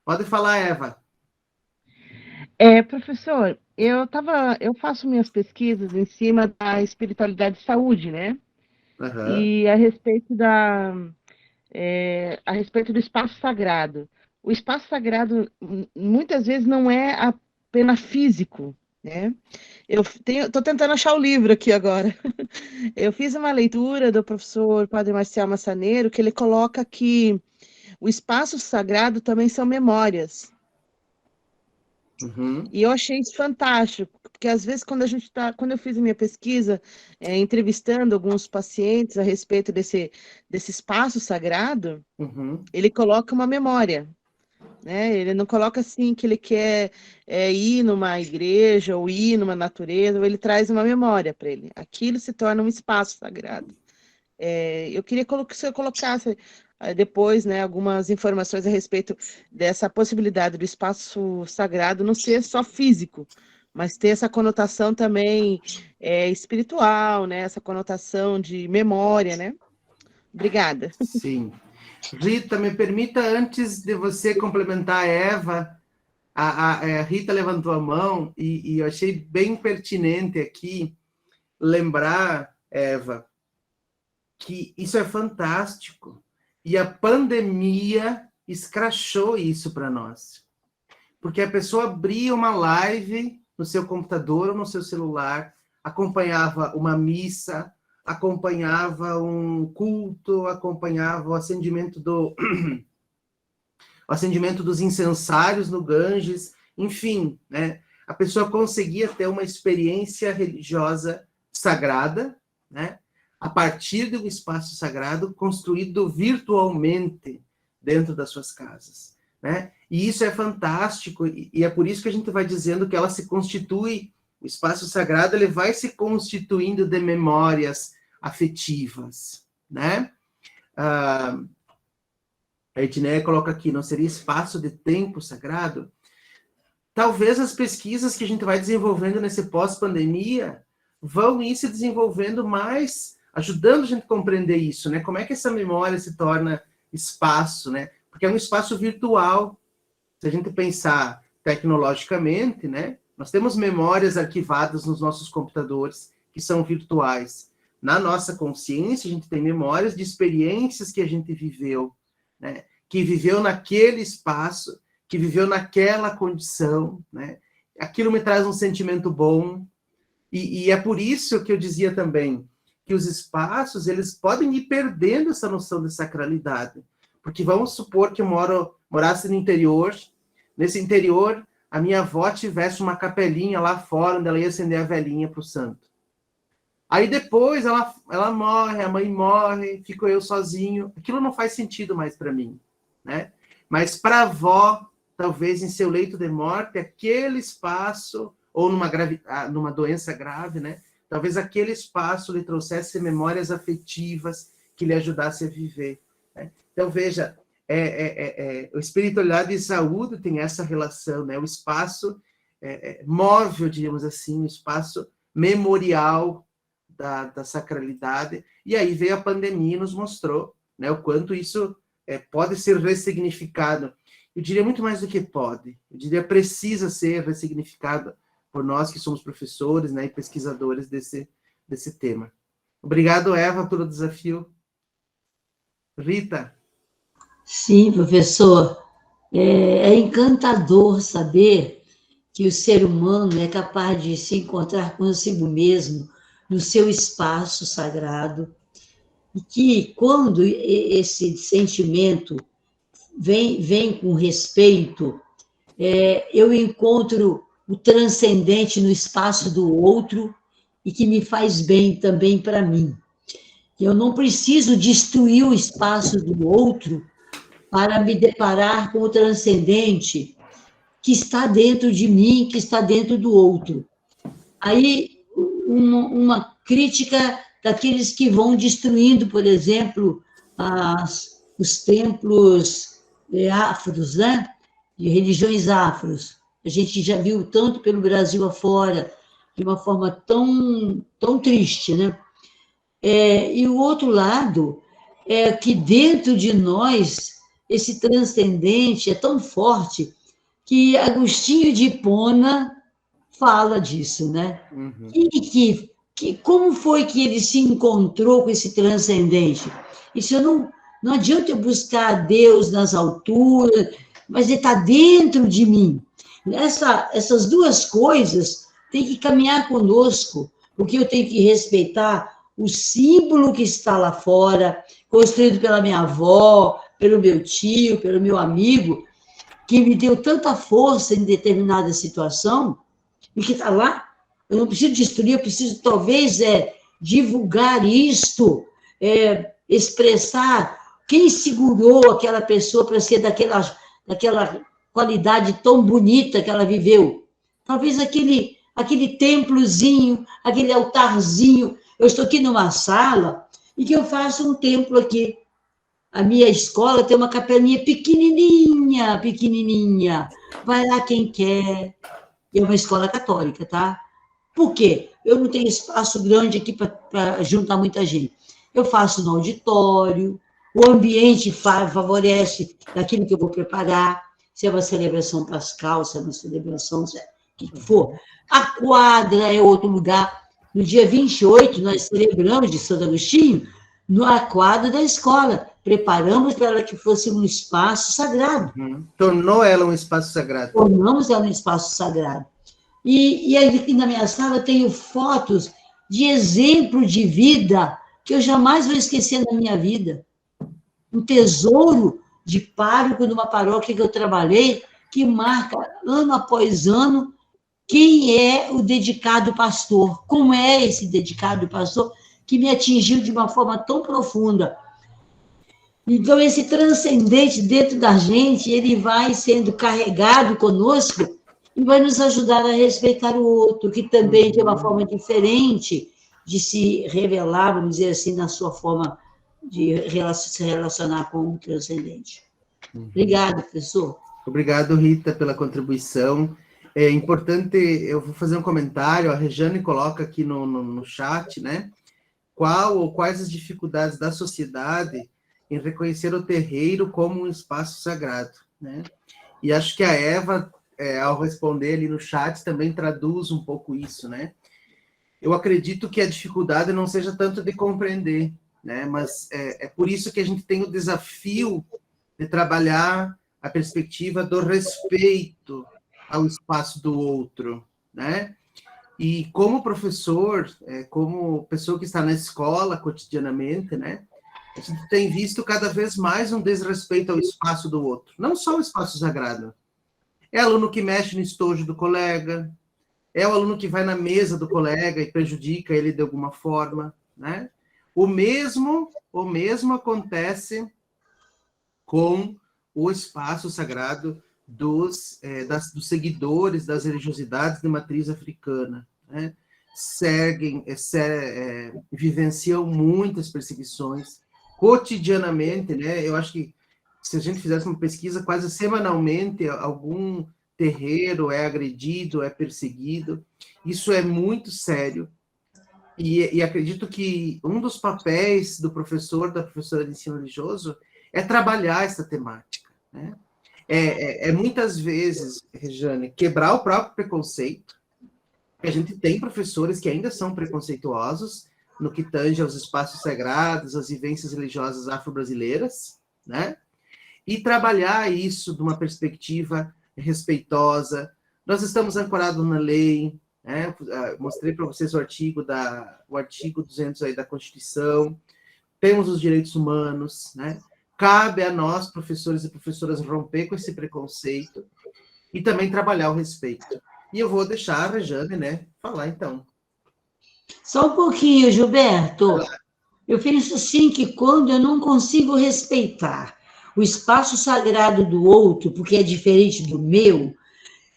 Pode falar, Eva. Professor, eu faço minhas pesquisas em cima da espiritualidade e saúde, né? Uhum. E a respeito do espaço sagrado. O espaço sagrado, muitas vezes, não é apenas físico, né? Estou tentando achar o livro aqui agora. Eu fiz uma leitura do professor Padre Marcial Massaneiro, que ele coloca que o espaço sagrado também são memórias. Uhum. E eu achei isso fantástico, porque às vezes quando eu fiz a minha pesquisa, entrevistando alguns pacientes a respeito desse espaço sagrado, Uhum. ele coloca uma memória, né? Ele não coloca assim que ele quer ir numa igreja ou ir numa natureza, ou ele traz uma memória para ele. Aquilo se torna um espaço sagrado. Eu queria que você colocasse depois, né, algumas informações a respeito dessa possibilidade do espaço sagrado não ser só físico, mas ter essa conotação também espiritual, né, essa conotação de memória, né? Obrigada. Sim. Rita, me permita, antes de você complementar a Eva, a Rita levantou a mão e eu achei bem pertinente aqui lembrar, Eva, que isso é fantástico. E a pandemia escrachou isso para nós. Porque a pessoa abria uma live no seu computador ou no seu celular, acompanhava uma missa, acompanhava um culto, acompanhava o acendimento dos incensários no Ganges, enfim, né? A pessoa conseguia ter uma experiência religiosa sagrada, né? A partir de um espaço sagrado construído virtualmente dentro das suas casas, né? E isso é fantástico, e é por isso que a gente vai dizendo que ela se constitui, o espaço sagrado, ele vai se constituindo de memórias afetivas, né? A Edneia coloca aqui, não seria espaço de tempo sagrado? Talvez as pesquisas que a gente vai desenvolvendo nesse pós-pandemia vão ir se desenvolvendo mais, ajudando a gente a compreender isso, né? Como é que essa memória se torna espaço, né? Porque é um espaço virtual. Se a gente pensar tecnologicamente, né? Nós temos memórias arquivadas nos nossos computadores, que são virtuais. Na nossa consciência, a gente tem memórias de experiências que a gente viveu, né? Que viveu naquele espaço, que viveu naquela condição, né? Aquilo me traz um sentimento bom. E é por isso que eu dizia também que os espaços, eles podem ir perdendo essa noção de sacralidade. Porque vamos supor que eu morasse no interior. Nesse interior, a minha avó tivesse uma capelinha lá fora, onde ela ia acender a velinha para o santo. Aí depois ela morre, a mãe morre, fico eu sozinho. Aquilo não faz sentido mais para mim, né? Mas para a avó, talvez em seu leito de morte, aquele espaço, ou numa doença grave, né? Talvez aquele espaço lhe trouxesse memórias afetivas que lhe ajudasse a viver, né? Então, veja, a espiritualidade e saúde tem essa relação, né? O espaço móvel, diríamos assim, o espaço memorial da sacralidade. E aí veio a pandemia e nos mostrou, né, o quanto isso pode ser ressignificado. Eu diria muito mais do que pode, eu diria precisa ser ressignificado por nós que somos professores, né, e pesquisadores desse tema. Obrigado, Eva, pelo desafio. Rita? Sim, professor. É encantador saber que o ser humano é capaz de se encontrar consigo mesmo no seu espaço sagrado, e que quando esse sentimento vem com respeito, eu encontro o transcendente no espaço do outro e que me faz bem também para mim. Eu não preciso destruir o espaço do outro para me deparar com o transcendente que está dentro de mim, que está dentro do outro. Aí, uma crítica daqueles que vão destruindo, por exemplo, os templos afros, né? De religiões afros. A gente já viu tanto pelo Brasil afora, de uma forma tão triste, né? E o outro lado é que dentro de nós, esse transcendente é tão forte que Agostinho de Hipona fala disso, né? Uhum. Como foi que ele se encontrou com esse transcendente? Isso não adianta eu buscar Deus nas alturas, mas ele está dentro de mim. Essas duas coisas têm que caminhar conosco, porque eu tenho que respeitar o símbolo que está lá fora, construído pela minha avó, pelo meu tio, pelo meu amigo, que me deu tanta força em determinada situação, e que está lá. Eu não preciso destruir, eu preciso, talvez, divulgar isto, expressar quem segurou aquela pessoa para ser daquela qualidade tão bonita que ela viveu. Talvez aquele templozinho, aquele altarzinho. Eu estou aqui numa sala e que eu faço um templo aqui. A minha escola tem uma capelinha pequenininha. Vai lá quem quer. É uma escola católica, tá? Por quê? Eu não tenho espaço grande aqui para juntar muita gente. Eu faço no auditório, o ambiente favorece daquilo que eu vou preparar, se é uma celebração pascal, se é uma celebração, o que for. A quadra é outro lugar. No dia 28, nós celebramos de Santo Agostinho, na quadra da escola. Preparamos para ela que fosse um espaço sagrado. Tornou ela um espaço sagrado. Tornamos ela um espaço sagrado. E aqui na minha sala tenho fotos de exemplo de vida que eu jamais vou esquecer na minha vida. Um tesouro de pároco numa paróquia que eu trabalhei, que marca, ano após ano, quem é o dedicado pastor, como é esse dedicado pastor, que me atingiu de uma forma tão profunda. Então, esse transcendente dentro da gente, ele vai sendo carregado conosco e vai nos ajudar a respeitar o outro, que também tem uma forma diferente de se revelar, vamos dizer assim, na sua forma de se relacionar com o transcendente. Obrigada, professor. Obrigado, Rita, pela contribuição. É importante, eu vou fazer um comentário, a Rejane coloca aqui no chat, né? Quais as dificuldades da sociedade em reconhecer o terreiro como um espaço sagrado, né? E acho que a Eva, ao responder ali no chat, também traduz um pouco isso, né? Eu acredito que a dificuldade não seja tanto de compreender, né? Mas é por isso que a gente tem o desafio de trabalhar a perspectiva do respeito ao espaço do outro, né? E como professor, como pessoa que está na escola cotidianamente, né? A gente tem visto cada vez mais um desrespeito ao espaço do outro. Não só o espaço sagrado. É aluno que mexe no estojo do colega, é o aluno que vai na mesa do colega e prejudica ele de alguma forma, né? O mesmo acontece com o espaço sagrado dos seguidores das religiosidades de matriz africana, né? Vivenciam muitas perseguições cotidianamente, né? Eu acho que se a gente fizesse uma pesquisa, quase semanalmente algum terreiro é agredido, é perseguido. Isso é muito sério. E acredito que um dos papéis do professor, da professora de ensino religioso, é trabalhar essa temática, né? Muitas vezes, Rejane, quebrar o próprio preconceito. A gente tem professores que ainda são preconceituosos no que tange aos espaços sagrados, às vivências religiosas afro-brasileiras, né? E trabalhar isso de uma perspectiva respeitosa. Nós estamos ancorados na lei, né? Mostrei para vocês o artigo 200 aí da Constituição. Temos os direitos humanos, né? Cabe a nós, professores e professoras, romper com esse preconceito e também trabalhar o respeito. E eu vou deixar a Rejane, né, falar, então. Só um pouquinho, Gilberto. Eu penso assim que quando eu não consigo respeitar o espaço sagrado do outro, porque é diferente do meu,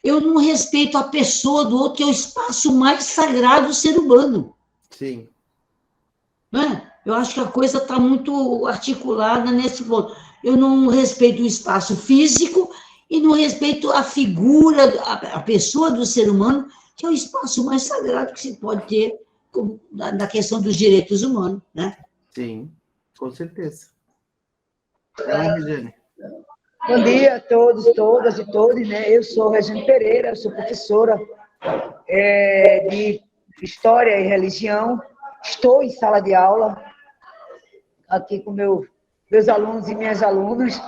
eu não respeito a pessoa do outro, que é o espaço mais sagrado do ser humano. Sim. Não é? Eu acho que a coisa está muito articulada nesse ponto. Eu não respeito o espaço físico e não respeito a figura, a pessoa do ser humano, que é o espaço mais sagrado que se pode ter na questão dos direitos humanos, né? Sim, com certeza. Vai, Rejane. Bom dia a todos, todas e todos, né? Eu sou Rejane Pereira, sou professora de História e Religião. Estou em sala de aula, aqui com meus alunos e minhas alunas.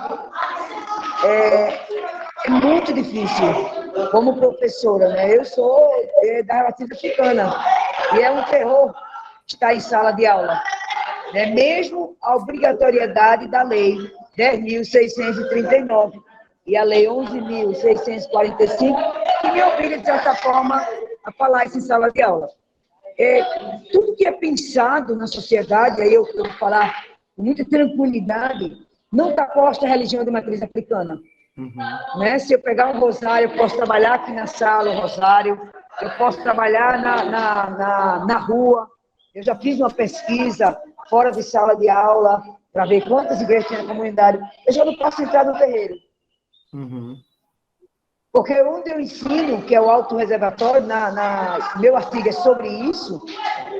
É muito difícil, como professora, né? Eu sou da matriz africana, e é um terror estar em sala de aula, né? Mesmo a obrigatoriedade da lei 10.639 e a lei 11.645, que me obriga, de certa forma, a falar isso em sala de aula. Tudo que é pensado na sociedade, aí eu vou falar com muita tranquilidade, não está posta a religião de matriz africana. Né? Se eu pegar um rosário, eu posso trabalhar aqui na sala, o rosário, eu posso trabalhar na rua. Eu já fiz uma pesquisa fora de sala de aula, para ver quantas igrejas tem na comunidade. Eu já não posso entrar no terreiro. Porque onde eu ensino, que é o autorreservatório, meu artigo é sobre isso,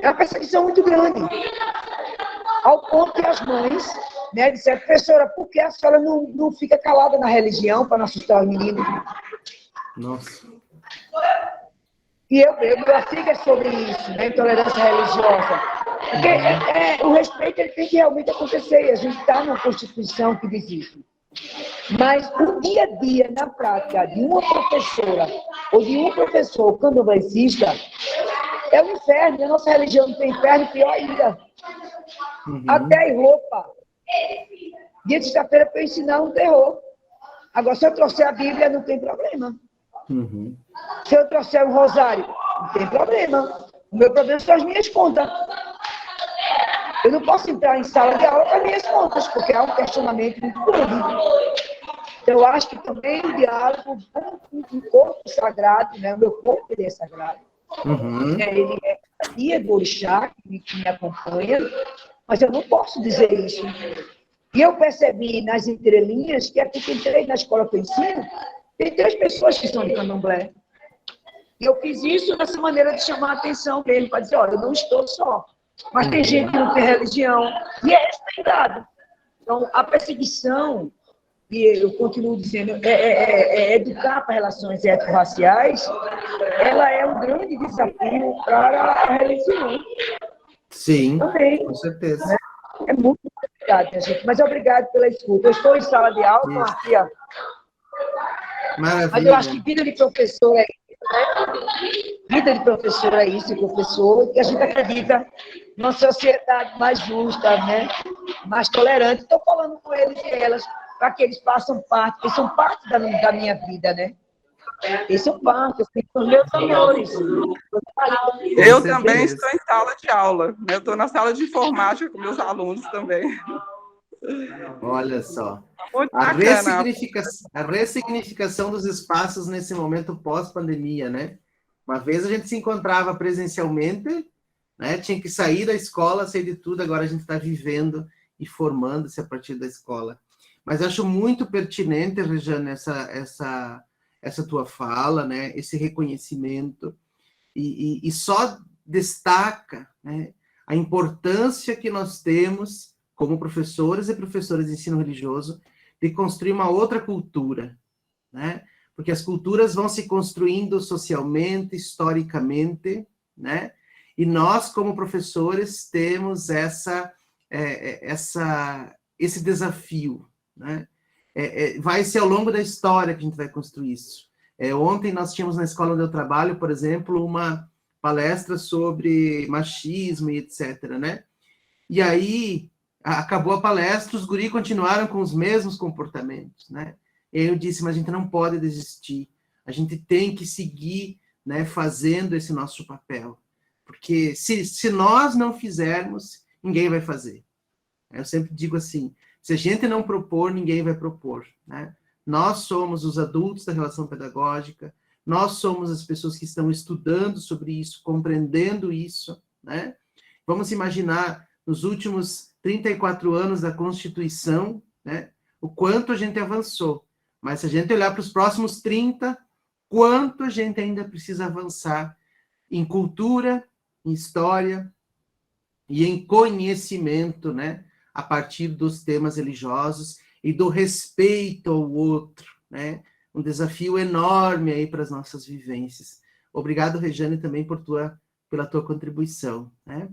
é uma perseguição muito grande. Ao ponto que as mães, né, disseram, professora, por que a senhora não fica calada na religião para não assustar os meninos? Nossa. E meu artigo é sobre isso, né, intolerância religiosa. Porque o respeito ele tem que realmente acontecer, e a gente está numa Constituição que diz isso. Mas o dia a dia, na prática, de uma professora ou de um professor candomblessista, é um inferno. E a nossa religião não tem inferno, pior ainda. Até em roupa. Dia de sexta-feira para eu ensinar um terror. Agora, se eu trouxer a Bíblia, não tem problema. Se eu trouxer um rosário, não tem problema. O meu problema são as minhas contas. Eu não posso entrar em sala de aula com as minhas contas, porque há um questionamento muito grande. Então, eu acho que também o diálogo com o corpo sagrado, né? O meu corpo ele é sagrado. Ele é guia do orixá, que me acompanha, mas eu não posso dizer isso. E eu percebi nas entrelinhas que aqui tem na escola que eu ensino, tem 3 pessoas que são de candomblé. E eu fiz isso nessa maneira de chamar a atenção mesmo, para dizer, olha, eu não estou só. Mas tem gente que não tem religião, e é respeitado. Então, a perseguição, e eu continuo dizendo, educar para relações étnico-raciais, ela é um grande desafio para a religião. Sim, também, com certeza. Né? É muito complicado, minha gente, mas obrigado pela escuta. Eu estou em sala de aula, então, aqui, ó. Maravilha. Mas eu acho que vida de professor é isso, né? Vida de professor é isso, professor, que a gente acredita numa sociedade mais justa, né? Mais tolerante. Estou falando com eles e elas, para que eles façam parte, eles são parte da minha vida, né? Eles são parte, são meus amores. Eu também estou em sala de aula, né? Eu estou na sala de informática com meus alunos também. Olha só. Muito A bacana. ressignificação dos espaços nesse momento pós-pandemia, né? Uma vez a gente se encontrava presencialmente, né? Tinha que sair da escola, sair de tudo, agora a gente está vivendo e formando-se a partir da escola. Mas acho muito pertinente, Rejane, essa tua fala, né? Esse reconhecimento, e só destaca, né, a importância que nós temos como professores e professoras de ensino religioso de construir uma outra cultura, né? Porque as culturas vão se construindo socialmente, historicamente, né? E nós, como professores, temos esse desafio, né? Vai ser ao longo da história que a gente vai construir isso. Ontem nós tínhamos na escola onde eu trabalho, por exemplo, uma palestra sobre machismo e etc., né? E aí, acabou a palestra, os guris continuaram com os mesmos comportamentos, né? E aí eu disse, mas a gente não pode desistir, a gente tem que seguir, né, fazendo esse nosso papel, porque se nós não fizermos, ninguém vai fazer. Eu sempre digo assim, se a gente não propor, ninguém vai propor, né? Nós somos os adultos da relação pedagógica, nós somos as pessoas que estão estudando sobre isso, compreendendo isso, né? Vamos imaginar, nos últimos 34 anos da Constituição, né, o quanto a gente avançou. Mas se a gente olhar para os próximos 30, quanto a gente ainda precisa avançar em cultura, em história e em conhecimento, né, a partir dos temas religiosos e do respeito ao outro, né? Um desafio enorme aí para as nossas vivências. Obrigado, Rejane, também pela tua contribuição, né?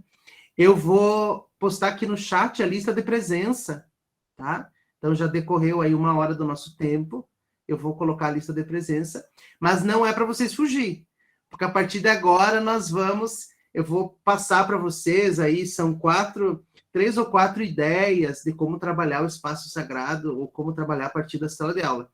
Eu vou postar aqui no chat a lista de presença, tá? Então, já decorreu aí 1 hora do nosso tempo, eu vou colocar a lista de presença, mas não é para vocês fugir, porque a partir de agora eu vou passar para vocês aí, são 3 ou 4 ideias de como trabalhar o espaço sagrado, ou como trabalhar a partir da sala de aula.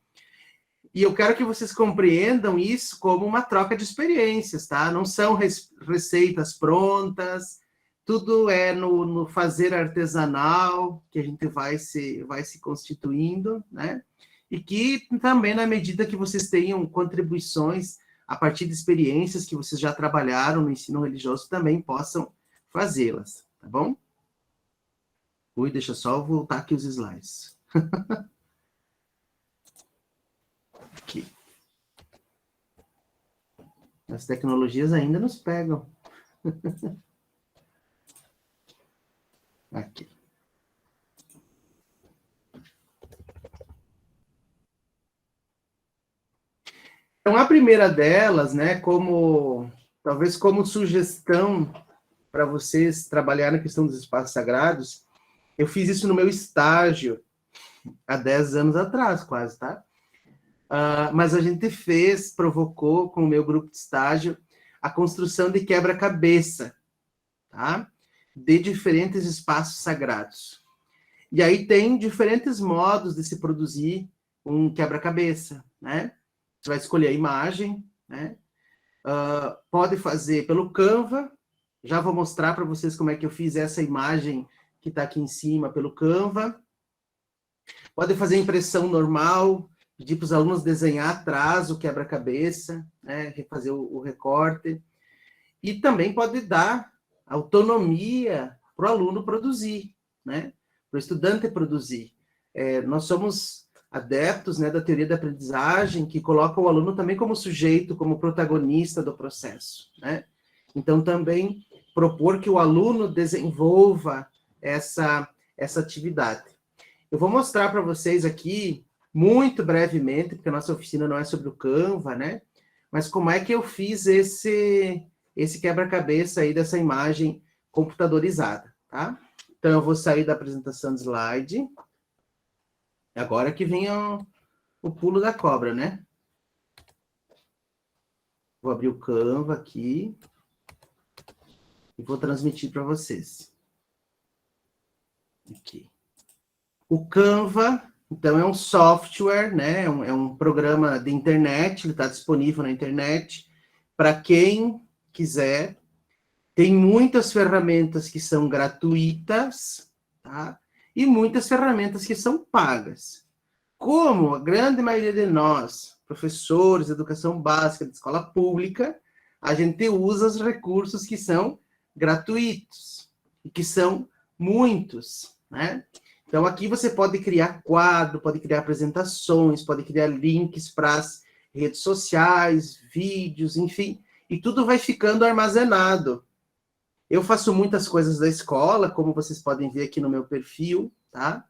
E eu quero que vocês compreendam isso como uma troca de experiências, tá? Não são receitas prontas, tudo é no fazer artesanal, que a gente vai se constituindo, né? E que também, na medida que vocês tenham contribuições a partir de experiências que vocês já trabalharam no ensino religioso, também possam fazê-las, tá bom? Ui, deixa eu só voltar aqui os slides. Aqui. As tecnologias ainda nos pegam. Aqui. Então, a primeira delas, né, talvez como sugestão para vocês trabalharem na questão dos espaços sagrados, eu fiz isso no meu estágio, há 10 anos atrás, quase, tá? Mas a gente provocou com o meu grupo de estágio, a construção de quebra-cabeça, tá? De diferentes espaços sagrados. E aí tem diferentes modos de se produzir um quebra-cabeça, né? Você vai escolher a imagem, né? Pode fazer pelo Canva, já vou mostrar para vocês como é que eu fiz essa imagem que está aqui em cima pelo Canva. Pode fazer impressão normal, pedir para os alunos desenhar atrás o quebra-cabeça, né? Refazer o recorte. E também pode dar autonomia para o aluno produzir, né? para o estudante produzir. Nós somos adeptos, né, da teoria da aprendizagem, que coloca o aluno também como sujeito, como protagonista do processo, né? Então, também propor que o aluno desenvolva essa atividade. Eu vou mostrar para vocês aqui, muito brevemente, porque a nossa oficina não é sobre o Canva, né? Mas como é que eu fiz esse quebra-cabeça aí dessa imagem computadorizada, tá? Então, eu vou sair da apresentação de slide. Agora que vem o pulo da cobra, né? Vou abrir o Canva aqui e vou transmitir para vocês. Aqui. O Canva, então, é um software, né? É um programa de internet, ele está disponível na internet para quem quiser. Tem muitas ferramentas que são gratuitas, tá? E muitas ferramentas que são pagas. Como a grande maioria de nós, professores de educação básica de escola pública, a gente usa os recursos que são gratuitos, e que são muitos, né? Então, aqui você pode criar quadro, pode criar apresentações, pode criar links para as redes sociais, vídeos, enfim, e tudo vai ficando armazenado. Eu faço muitas coisas da escola, como vocês podem ver aqui no meu perfil, tá?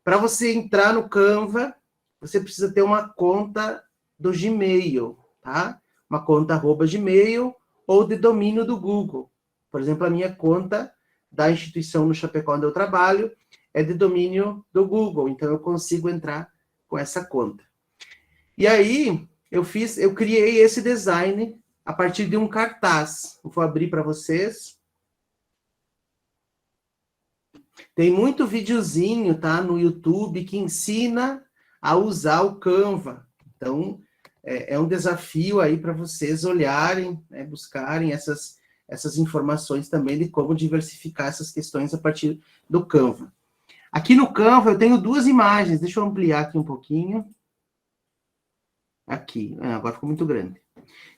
Para você entrar no Canva, você precisa ter uma conta do Gmail, tá? Uma conta @Gmail ou de domínio do Google. Por exemplo, a minha conta da instituição no Chapecó onde eu trabalho é de domínio do Google, então eu consigo entrar com essa conta. E aí, eu criei esse design a partir de um cartaz. Eu vou abrir para vocês. Tem muito videozinho, tá, no YouTube que ensina a usar o Canva. Então, é um desafio aí para vocês olharem, né, buscarem essas informações também de como diversificar essas questões a partir do Canva. Aqui no Canva eu tenho duas imagens, deixa eu ampliar aqui um pouquinho. Aqui, agora ficou muito grande.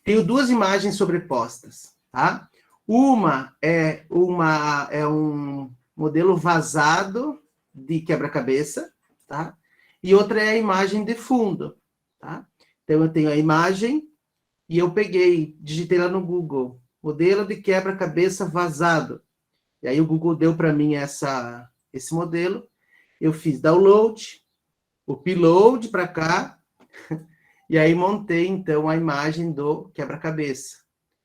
Tenho duas imagens sobrepostas, tá? Uma é um modelo vazado de quebra-cabeça, tá? E outra é a imagem de fundo, tá? Então, eu tenho a imagem e eu digitei lá no Google, modelo de quebra-cabeça vazado. E aí o Google deu para mim esse modelo, eu fiz download, upload para cá, e aí montei, então, a imagem do quebra-cabeça.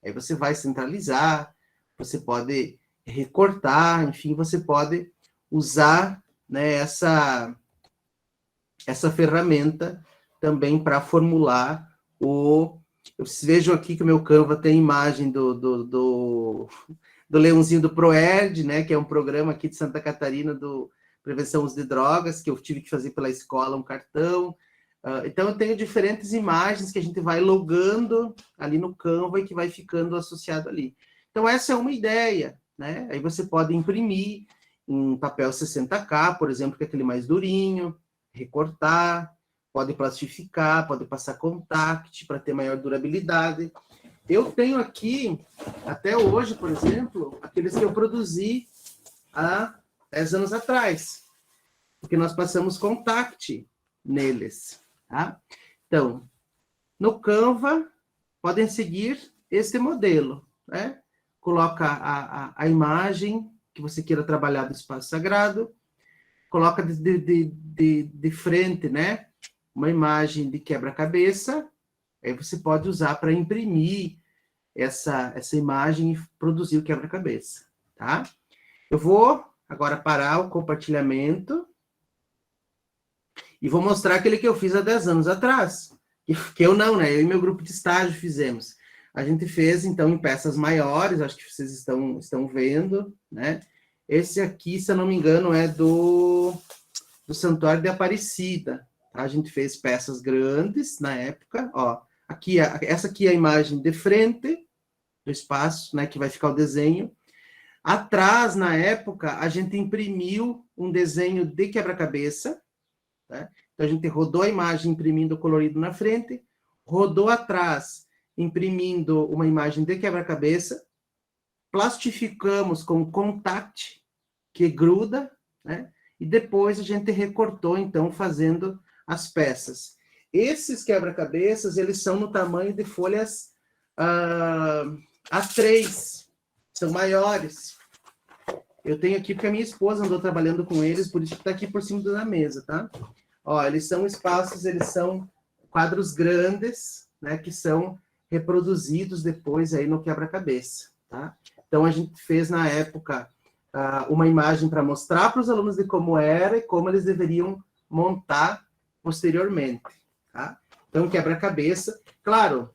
Aí você vai centralizar, você pode recortar, enfim, você pode usar, né, essa ferramenta também para formular Vocês vejam aqui que o meu Canva tem imagem do Leãozinho do Proerd, né, que é um programa aqui de Santa Catarina do Prevenção ao Uso de Drogas, que eu tive que fazer pela escola um cartão. Então, eu tenho diferentes imagens que a gente vai logando ali no Canva e que vai ficando associado ali. Então, essa é uma ideia, né? Aí você pode imprimir em papel 60K, por exemplo, que é aquele mais durinho, recortar, pode plastificar, pode passar contact para ter maior durabilidade. Eu tenho aqui, até hoje, por exemplo, aqueles que eu produzi há 10 anos atrás, porque nós passamos contact neles, tá? Então, no Canva, podem seguir esse modelo, né? Coloca a imagem que você queira trabalhar do espaço sagrado, coloca de frente, né? Uma imagem de quebra-cabeça, aí você pode usar para imprimir essa imagem e produzir o quebra-cabeça, tá? Eu vou agora parar o compartilhamento e vou mostrar aquele que eu fiz há 10 anos atrás, que eu não, né? Eu e meu grupo de estágio fizemos. A gente fez, então, em peças maiores, acho que vocês estão vendo, né? Esse aqui, se eu não me engano, é do Santuário de Aparecida. A gente fez peças grandes na época, ó. Essa aqui é a imagem de frente do espaço, né, que vai ficar o desenho. Atrás, na época, a gente imprimiu um desenho de quebra-cabeça, tá? Então, a gente rodou a imagem imprimindo o colorido na frente, rodou atrás, imprimindo uma imagem de quebra-cabeça, plastificamos com contact, que gruda, né? e depois a gente recortou, então, fazendo as peças. Esses quebra-cabeças, eles são no tamanho de folhas A3, são maiores. Eu tenho aqui porque a minha esposa andou trabalhando com eles, por isso que está aqui por cima da mesa, tá? Ó, eles são espaços, eles são quadros grandes, né, que são reproduzidos depois aí no quebra-cabeça, tá? Então, a gente fez, na época, uma imagem para mostrar para os alunos de como era e como eles deveriam montar posteriormente, tá? Então, quebra-cabeça, claro,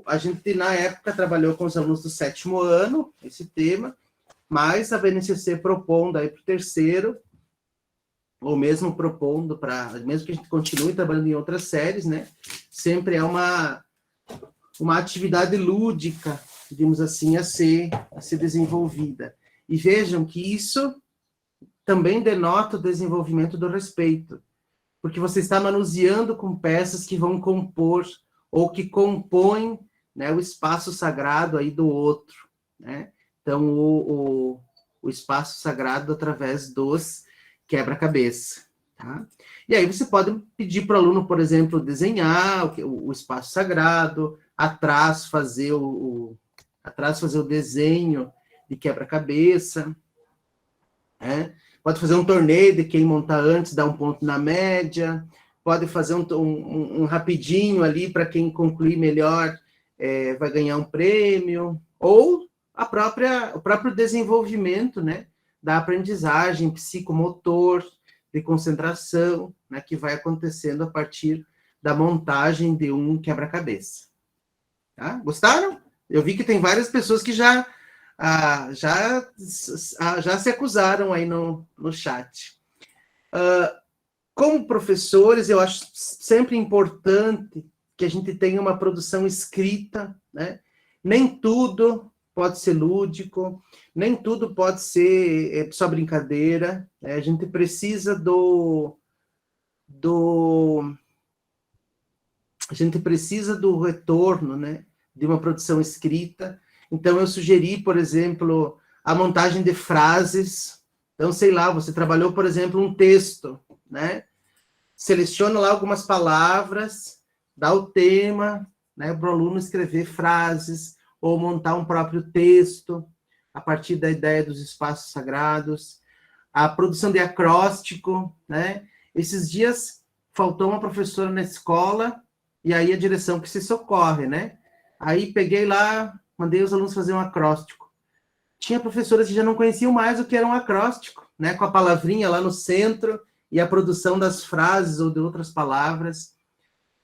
a gente, na época, trabalhou com os alunos do 7º ano, esse tema, mas a BNCC propondo aí para o 3º, ou mesmo propondo para, mesmo que a gente continue trabalhando em outras séries, né? Sempre é uma atividade lúdica, digamos assim, a ser desenvolvida. E vejam que isso também denota o desenvolvimento do respeito, porque você está manuseando com peças que vão compor, ou que compõem, né, o espaço sagrado aí do outro, né? Então, o espaço sagrado através dos quebra-cabeça, tá? E aí você pode pedir para o aluno, por exemplo, desenhar o espaço sagrado, atrás fazer o desenho de quebra-cabeça, né? Pode fazer um torneio de quem montar antes, dar um ponto na média, pode fazer um rapidinho ali para quem concluir melhor, vai ganhar um prêmio, ou o próprio desenvolvimento, né, da aprendizagem psicomotor, de concentração, né, que vai acontecendo a partir da montagem de um quebra-cabeça. Tá? Gostaram? Eu vi que tem várias pessoas que já se acusaram aí no chat. Como professores, eu acho sempre importante que a gente tenha uma produção escrita, né? Nem tudo pode ser lúdico, nem tudo pode ser só brincadeira, né? A gente precisa a gente precisa do retorno, né, de uma produção escrita. Então, eu sugeri, por exemplo, a montagem de frases. Então, sei lá, você trabalhou, por exemplo, um texto, né? Seleciona lá algumas palavras, dá o tema, né, para o aluno escrever frases, ou montar um próprio texto, a partir da ideia dos espaços sagrados. A produção de acróstico, né? Esses dias faltou uma professora na escola, e aí a direção que se socorre, né? Aí peguei lá, mandei os alunos fazer um acróstico. Tinha professoras que já não conheciam mais o que era um acróstico, né? Com a palavrinha lá no centro, e a produção das frases ou de outras palavras.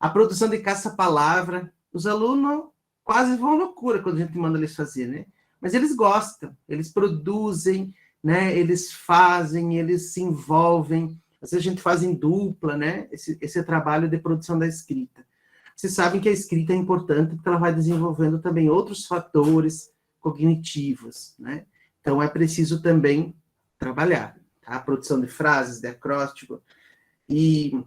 A produção de caça-palavra. Os alunos quase vão à loucura quando a gente manda eles fazer, né? Mas eles gostam, eles produzem, né? Eles fazem, eles se envolvem. Às vezes a gente faz em dupla, né? Esse trabalho de produção da escrita. Vocês sabem que a escrita é importante porque ela vai desenvolvendo também outros fatores cognitivos, né? Então, é preciso também trabalhar, tá? A produção de frases, de acróstico, e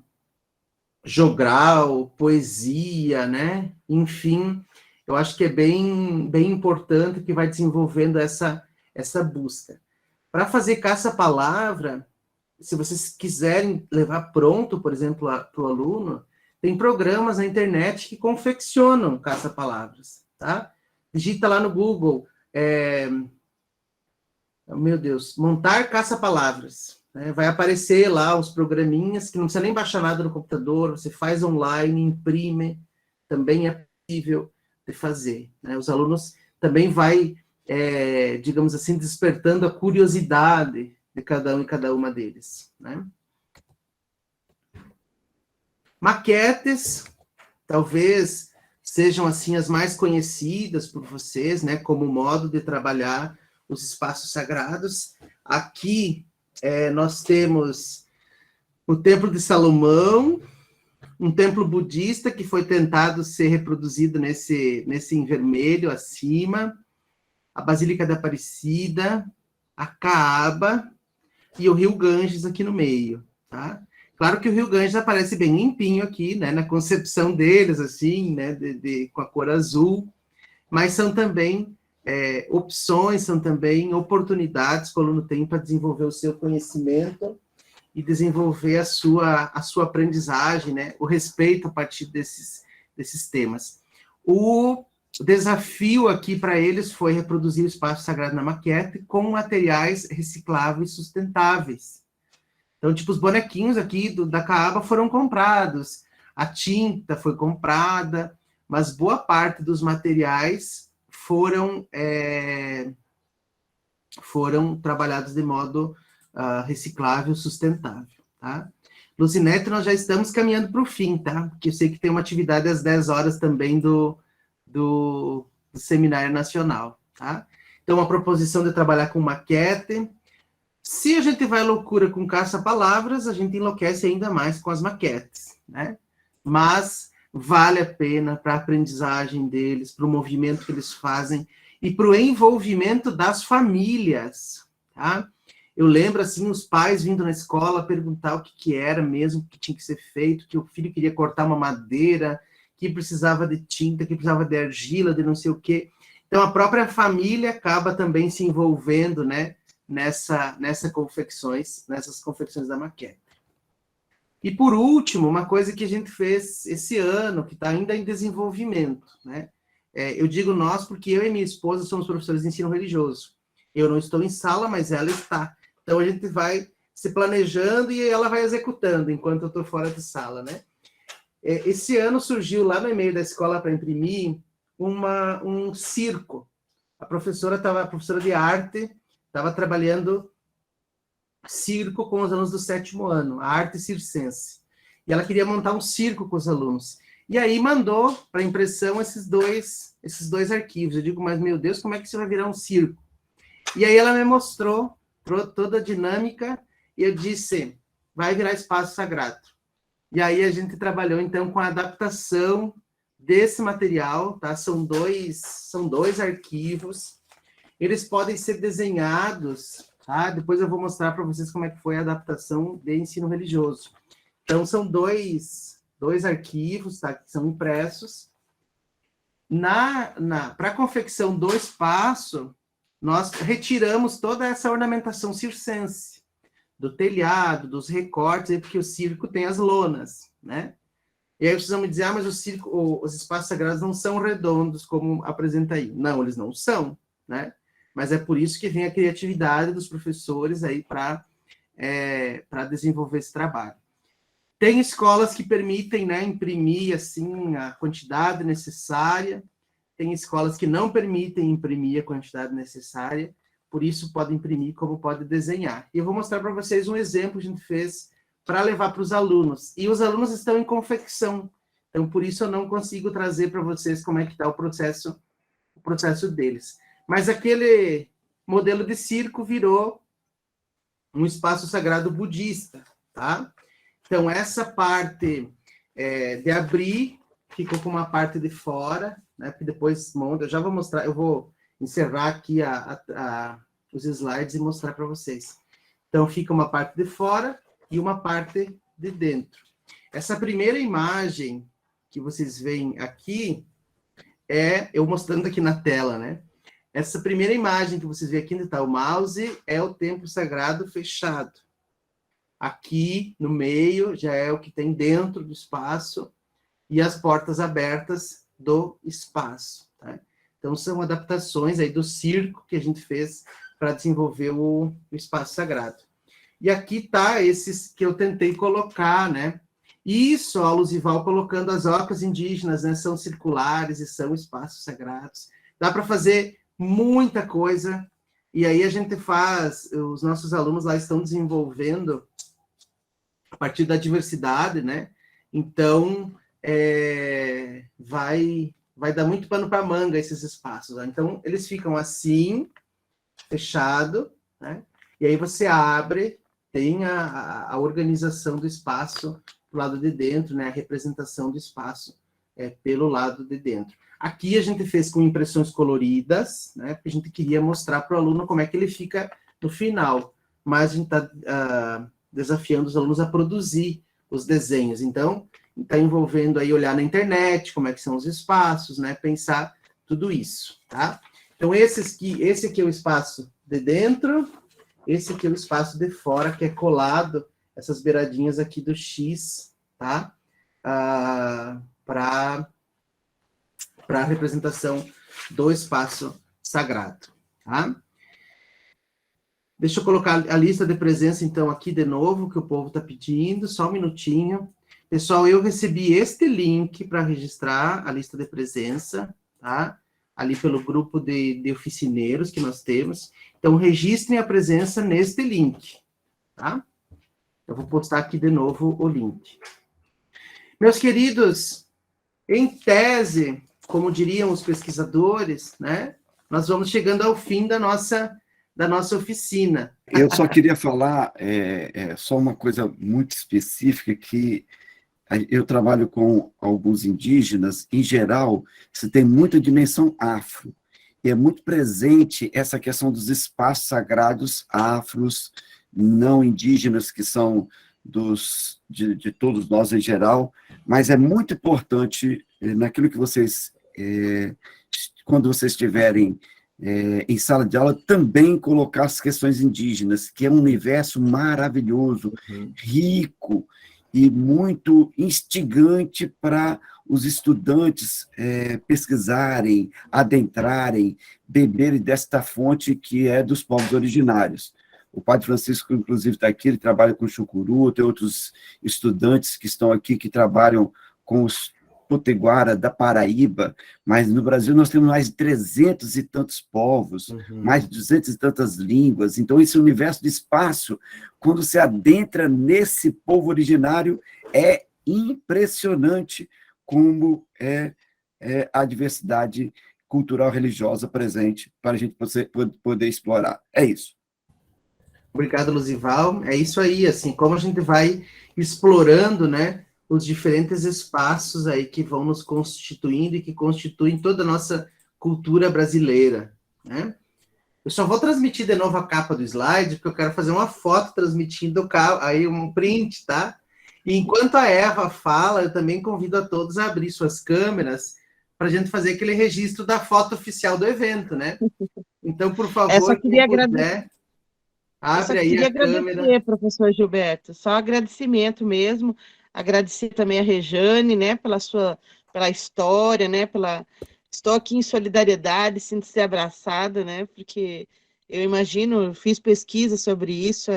jogral, poesia, né? Enfim, eu acho que é bem importante que vai desenvolvendo essa busca. Para fazer caça-palavra, se vocês quiserem levar pronto, por exemplo, para o aluno, tem programas na internet que confeccionam caça-palavras, tá? Digita lá no Google, meu Deus, montar caça-palavras, né? Vai aparecer lá os programinhas, que não precisa nem baixar nada no computador, você faz online, imprime, também é possível de fazer, né? Os alunos também vai, digamos assim, despertando a curiosidade de cada um e cada uma deles, né? Maquetes, talvez sejam assim as mais conhecidas por vocês, né, como modo de trabalhar os espaços sagrados. Aqui nós temos o Templo de Salomão, um templo budista que foi tentado ser reproduzido nesse em vermelho acima, a Basílica da Aparecida, a Caaba e o Rio Ganges aqui no meio, tá? Claro que o Rio Ganges aparece bem limpinho aqui, né, na concepção deles, assim, né, com a cor azul, mas são também opções, são também oportunidades que o aluno tem para desenvolver o seu conhecimento e desenvolver a sua aprendizagem, né? O respeito a partir desses temas. O desafio aqui para eles foi reproduzir o espaço sagrado na maquete com materiais recicláveis sustentáveis. Então, tipo, os bonequinhos aqui da Caaba foram comprados, a tinta foi comprada, mas boa parte dos materiais foram trabalhados de modo reciclável, sustentável, tá? Lucinete, nós já estamos caminhando para o fim, tá? Porque eu sei que tem uma atividade às 10 horas também do Seminário Nacional, tá? Então, a proposição de trabalhar com maquete. Se a gente vai à loucura com caça-palavras, a gente enlouquece ainda mais com as maquetes, né? Mas vale a pena para a aprendizagem deles, para o movimento que eles fazem e para o envolvimento das famílias, tá? Eu lembro, assim, os pais vindo na escola perguntar o que era mesmo, que tinha que ser feito, que o filho queria cortar uma madeira, que precisava de tinta, que precisava de argila, de não sei o quê. Então, a própria família acaba também se envolvendo, né, nessas confecções da maquete. E, por último, uma coisa que a gente fez esse ano, que está ainda em desenvolvimento, né? Eu digo nós porque eu e minha esposa somos professores de ensino religioso. Eu não estou em sala, mas ela está. Então, a gente vai se planejando e ela vai executando enquanto eu estou fora de sala, né? Esse ano surgiu lá no e-mail da escola para imprimir um circo. A professora de arte estava trabalhando circo com os alunos do 7º ano, a arte circense. E ela queria montar um circo com os alunos. E aí mandou para impressão esses dois arquivos. Eu digo, mas meu Deus, como é que isso vai virar um circo? E aí ela me mostrou toda a dinâmica e eu disse, vai virar espaço sagrado. E aí a gente trabalhou, então, com a adaptação desse material, tá? São dois arquivos. Eles podem ser desenhados, tá? Depois eu vou mostrar para vocês como é que foi a adaptação de ensino religioso. Então, são dois arquivos, tá? Que são impressos. Para a confecção do espaço, nós retiramos toda essa ornamentação circense, do telhado, dos recortes, porque o circo tem as lonas, né? E aí vocês vão me dizer, mas os espaços sagrados não são redondos, como apresenta aí. Não, eles não são, né? Mas é por isso que vem a criatividade dos professores aí para desenvolver esse trabalho. Tem escolas que permitem, né, imprimir assim, a quantidade necessária, tem escolas que não permitem imprimir a quantidade necessária, por isso pode imprimir como pode desenhar. E eu vou mostrar para vocês um exemplo que a gente fez para levar para os alunos. E os alunos estão em confecção, então por isso eu não consigo trazer para vocês como é que está o processo deles. Mas aquele modelo de circo virou um espaço sagrado budista, tá? Então, essa parte de abrir ficou com uma parte de fora, né? Porque depois monta, eu já vou mostrar, eu vou encerrar aqui os slides e mostrar para vocês. Então, fica uma parte de fora e uma parte de dentro. Essa primeira imagem que vocês veem aqui eu mostrando aqui na tela, né? Essa primeira imagem que vocês veem aqui, onde está o mouse, é o templo sagrado fechado. Aqui, no meio, já é o que tem dentro do espaço e as portas abertas do espaço, tá? Então, são adaptações aí do circo que a gente fez para desenvolver o espaço sagrado. E aqui tá esses que eu tentei colocar, né? Isso, a Luzival colocando as ocas indígenas, né? São circulares e são espaços sagrados. Dá para fazer muita coisa, e aí a gente faz, os nossos alunos lá estão desenvolvendo a partir da diversidade, né? Então, vai dar muito pano para manga esses espaços. Né? Então, eles ficam assim, fechado, né? E aí você abre, tem a organização do espaço do lado de dentro, né? A representação do espaço pelo lado de dentro. Aqui a gente fez com impressões coloridas, né? Porque a gente queria mostrar para o aluno como é que ele fica no final. Mas a gente está desafiando os alunos a produzir os desenhos. Então, está envolvendo aí olhar na internet, como é que são os espaços, né? Pensar tudo isso, tá? Então, esse aqui é o espaço de dentro, esse aqui é o espaço de fora, que é colado essas beiradinhas aqui do X, tá? Para a representação do espaço sagrado, tá? Deixa eu colocar a lista de presença, então, aqui de novo, que o povo está pedindo, só um minutinho. Pessoal, eu recebi este link para registrar a lista de presença, tá? Ali pelo grupo de oficineiros que nós temos. Então, registrem a presença neste link, tá? Eu vou postar aqui de novo o link. Meus queridos, em tese, como diriam os pesquisadores, né? Nós vamos chegando ao fim da nossa oficina. Eu só queria falar só uma coisa muito específica, que eu trabalho com alguns indígenas, em geral, você tem muita dimensão afro, e é muito presente essa questão dos espaços sagrados afros, não indígenas, que são de todos nós em geral, mas é muito importante naquilo que vocês, quando vocês estiverem em sala de aula, também colocar as questões indígenas, que é um universo maravilhoso, rico e muito instigante para os estudantes pesquisarem, adentrarem, beberem desta fonte que é dos povos originários. O Padre Francisco, inclusive, está aqui, ele trabalha com chucuru, tem outros estudantes que estão aqui que trabalham com os potiguara da Paraíba, mas no Brasil nós temos mais de 300 e tantos povos, mais de 200 e tantas línguas, então esse universo de espaço, quando se adentra nesse povo originário, é impressionante como é a diversidade cultural religiosa presente para a gente poder explorar. É isso. Obrigado, Luzival. É isso aí, assim, como a gente vai explorando, né, os diferentes espaços aí que vão nos constituindo e que constituem toda a nossa cultura brasileira, né? Eu só vou transmitir de novo a capa do slide, porque eu quero fazer uma foto transmitindo aí um print, tá? E enquanto a Eva fala, eu também convido a todos a abrir suas câmeras para a gente fazer aquele registro da foto oficial do evento, né? Então, por favor, eu só queria agradecer. Abre aí a câmera. Professor Gilberto, só agradecimento mesmo. Agradecer também a Rejane, né, pela história, né, estou aqui em solidariedade, sinto-se abraçada, né, porque eu imagino, fiz pesquisa sobre isso,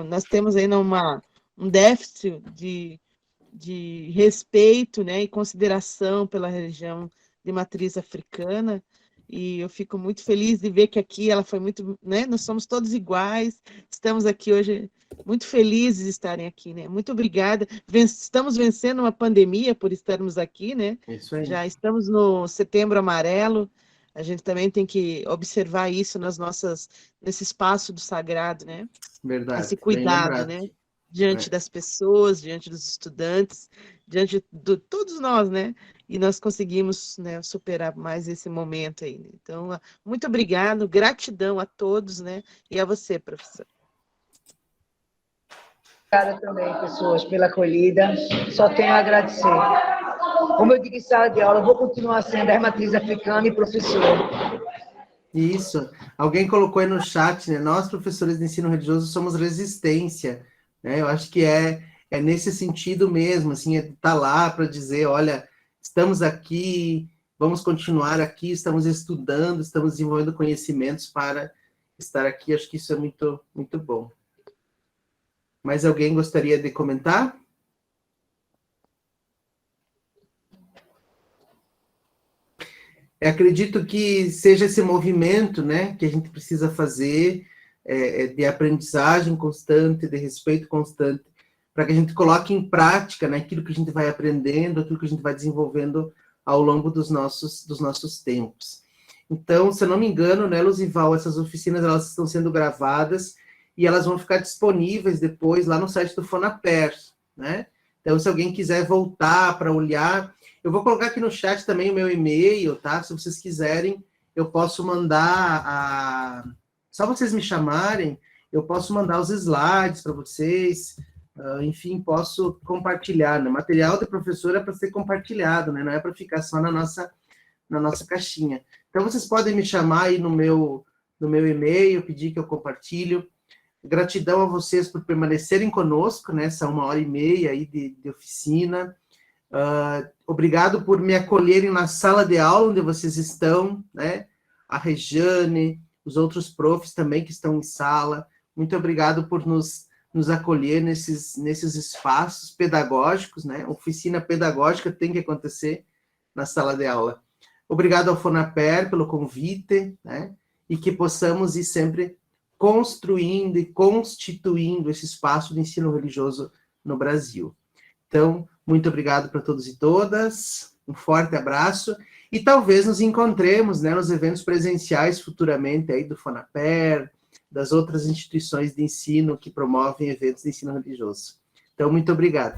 nós temos ainda um déficit de respeito, né, e consideração pela religião de matriz africana, e eu fico muito feliz de ver que aqui ela foi muito, né, nós somos todos iguais, estamos aqui hoje muito felizes de estarem aqui, né, muito obrigada, estamos vencendo uma pandemia por estarmos aqui, né, isso aí. Já estamos no Setembro Amarelo, a gente também tem que observar isso nesse espaço do sagrado, né, verdade, esse cuidado, né, diante das pessoas, diante dos estudantes, diante de todos nós, né? E nós conseguimos, né, superar mais esse momento aí. Né? Então, muito obrigado, gratidão a todos, né? E a você, professor. Obrigada também, pessoas, pela acolhida. Só tenho a agradecer. Como eu digo em sala de aula, eu vou continuar sendo a matriz africana e professor. Isso. Alguém colocou aí no chat, né? Nós, professores de ensino religioso, somos resistência. Eu acho que é nesse sentido mesmo, assim, estar lá para dizer, olha, estamos aqui, vamos continuar aqui, estamos estudando, estamos desenvolvendo conhecimentos para estar aqui, acho que isso é muito, muito bom. Mais alguém gostaria de comentar? Eu acredito que seja esse movimento, né, que a gente precisa fazer, de aprendizagem constante, de respeito constante, para que a gente coloque em prática, né, aquilo que a gente vai aprendendo, aquilo que a gente vai desenvolvendo ao longo dos nossos tempos. Então, se eu não me engano, né, Luzival, essas oficinas elas estão sendo gravadas e elas vão ficar disponíveis depois lá no site do Fonaper, né? Então, se alguém quiser voltar para olhar, eu vou colocar aqui no chat também o meu e-mail, tá? Se vocês quiserem, eu posso mandar só vocês me chamarem, eu posso mandar os slides para vocês, enfim, posso compartilhar, né? Material de professor é para ser compartilhado, né? Não é para ficar só na nossa caixinha. Então, vocês podem me chamar aí no meu e-mail, pedir que eu compartilho. Gratidão a vocês por permanecerem conosco nessa 1h30 aí de oficina. Obrigado por me acolherem na sala de aula onde vocês estão, né? A Rejane, os outros profs também que estão em sala. Muito obrigado por nos acolher nesses espaços pedagógicos, né? Oficina pedagógica tem que acontecer na sala de aula. Obrigado ao FONAPER pelo convite, né? E que possamos ir sempre construindo e constituindo esse espaço de ensino religioso no Brasil. Então, muito obrigado para todos e todas, um forte abraço, e talvez nos encontremos, né, nos eventos presenciais futuramente aí do FONAPER, das outras instituições de ensino que promovem eventos de ensino religioso. Então, muito obrigado.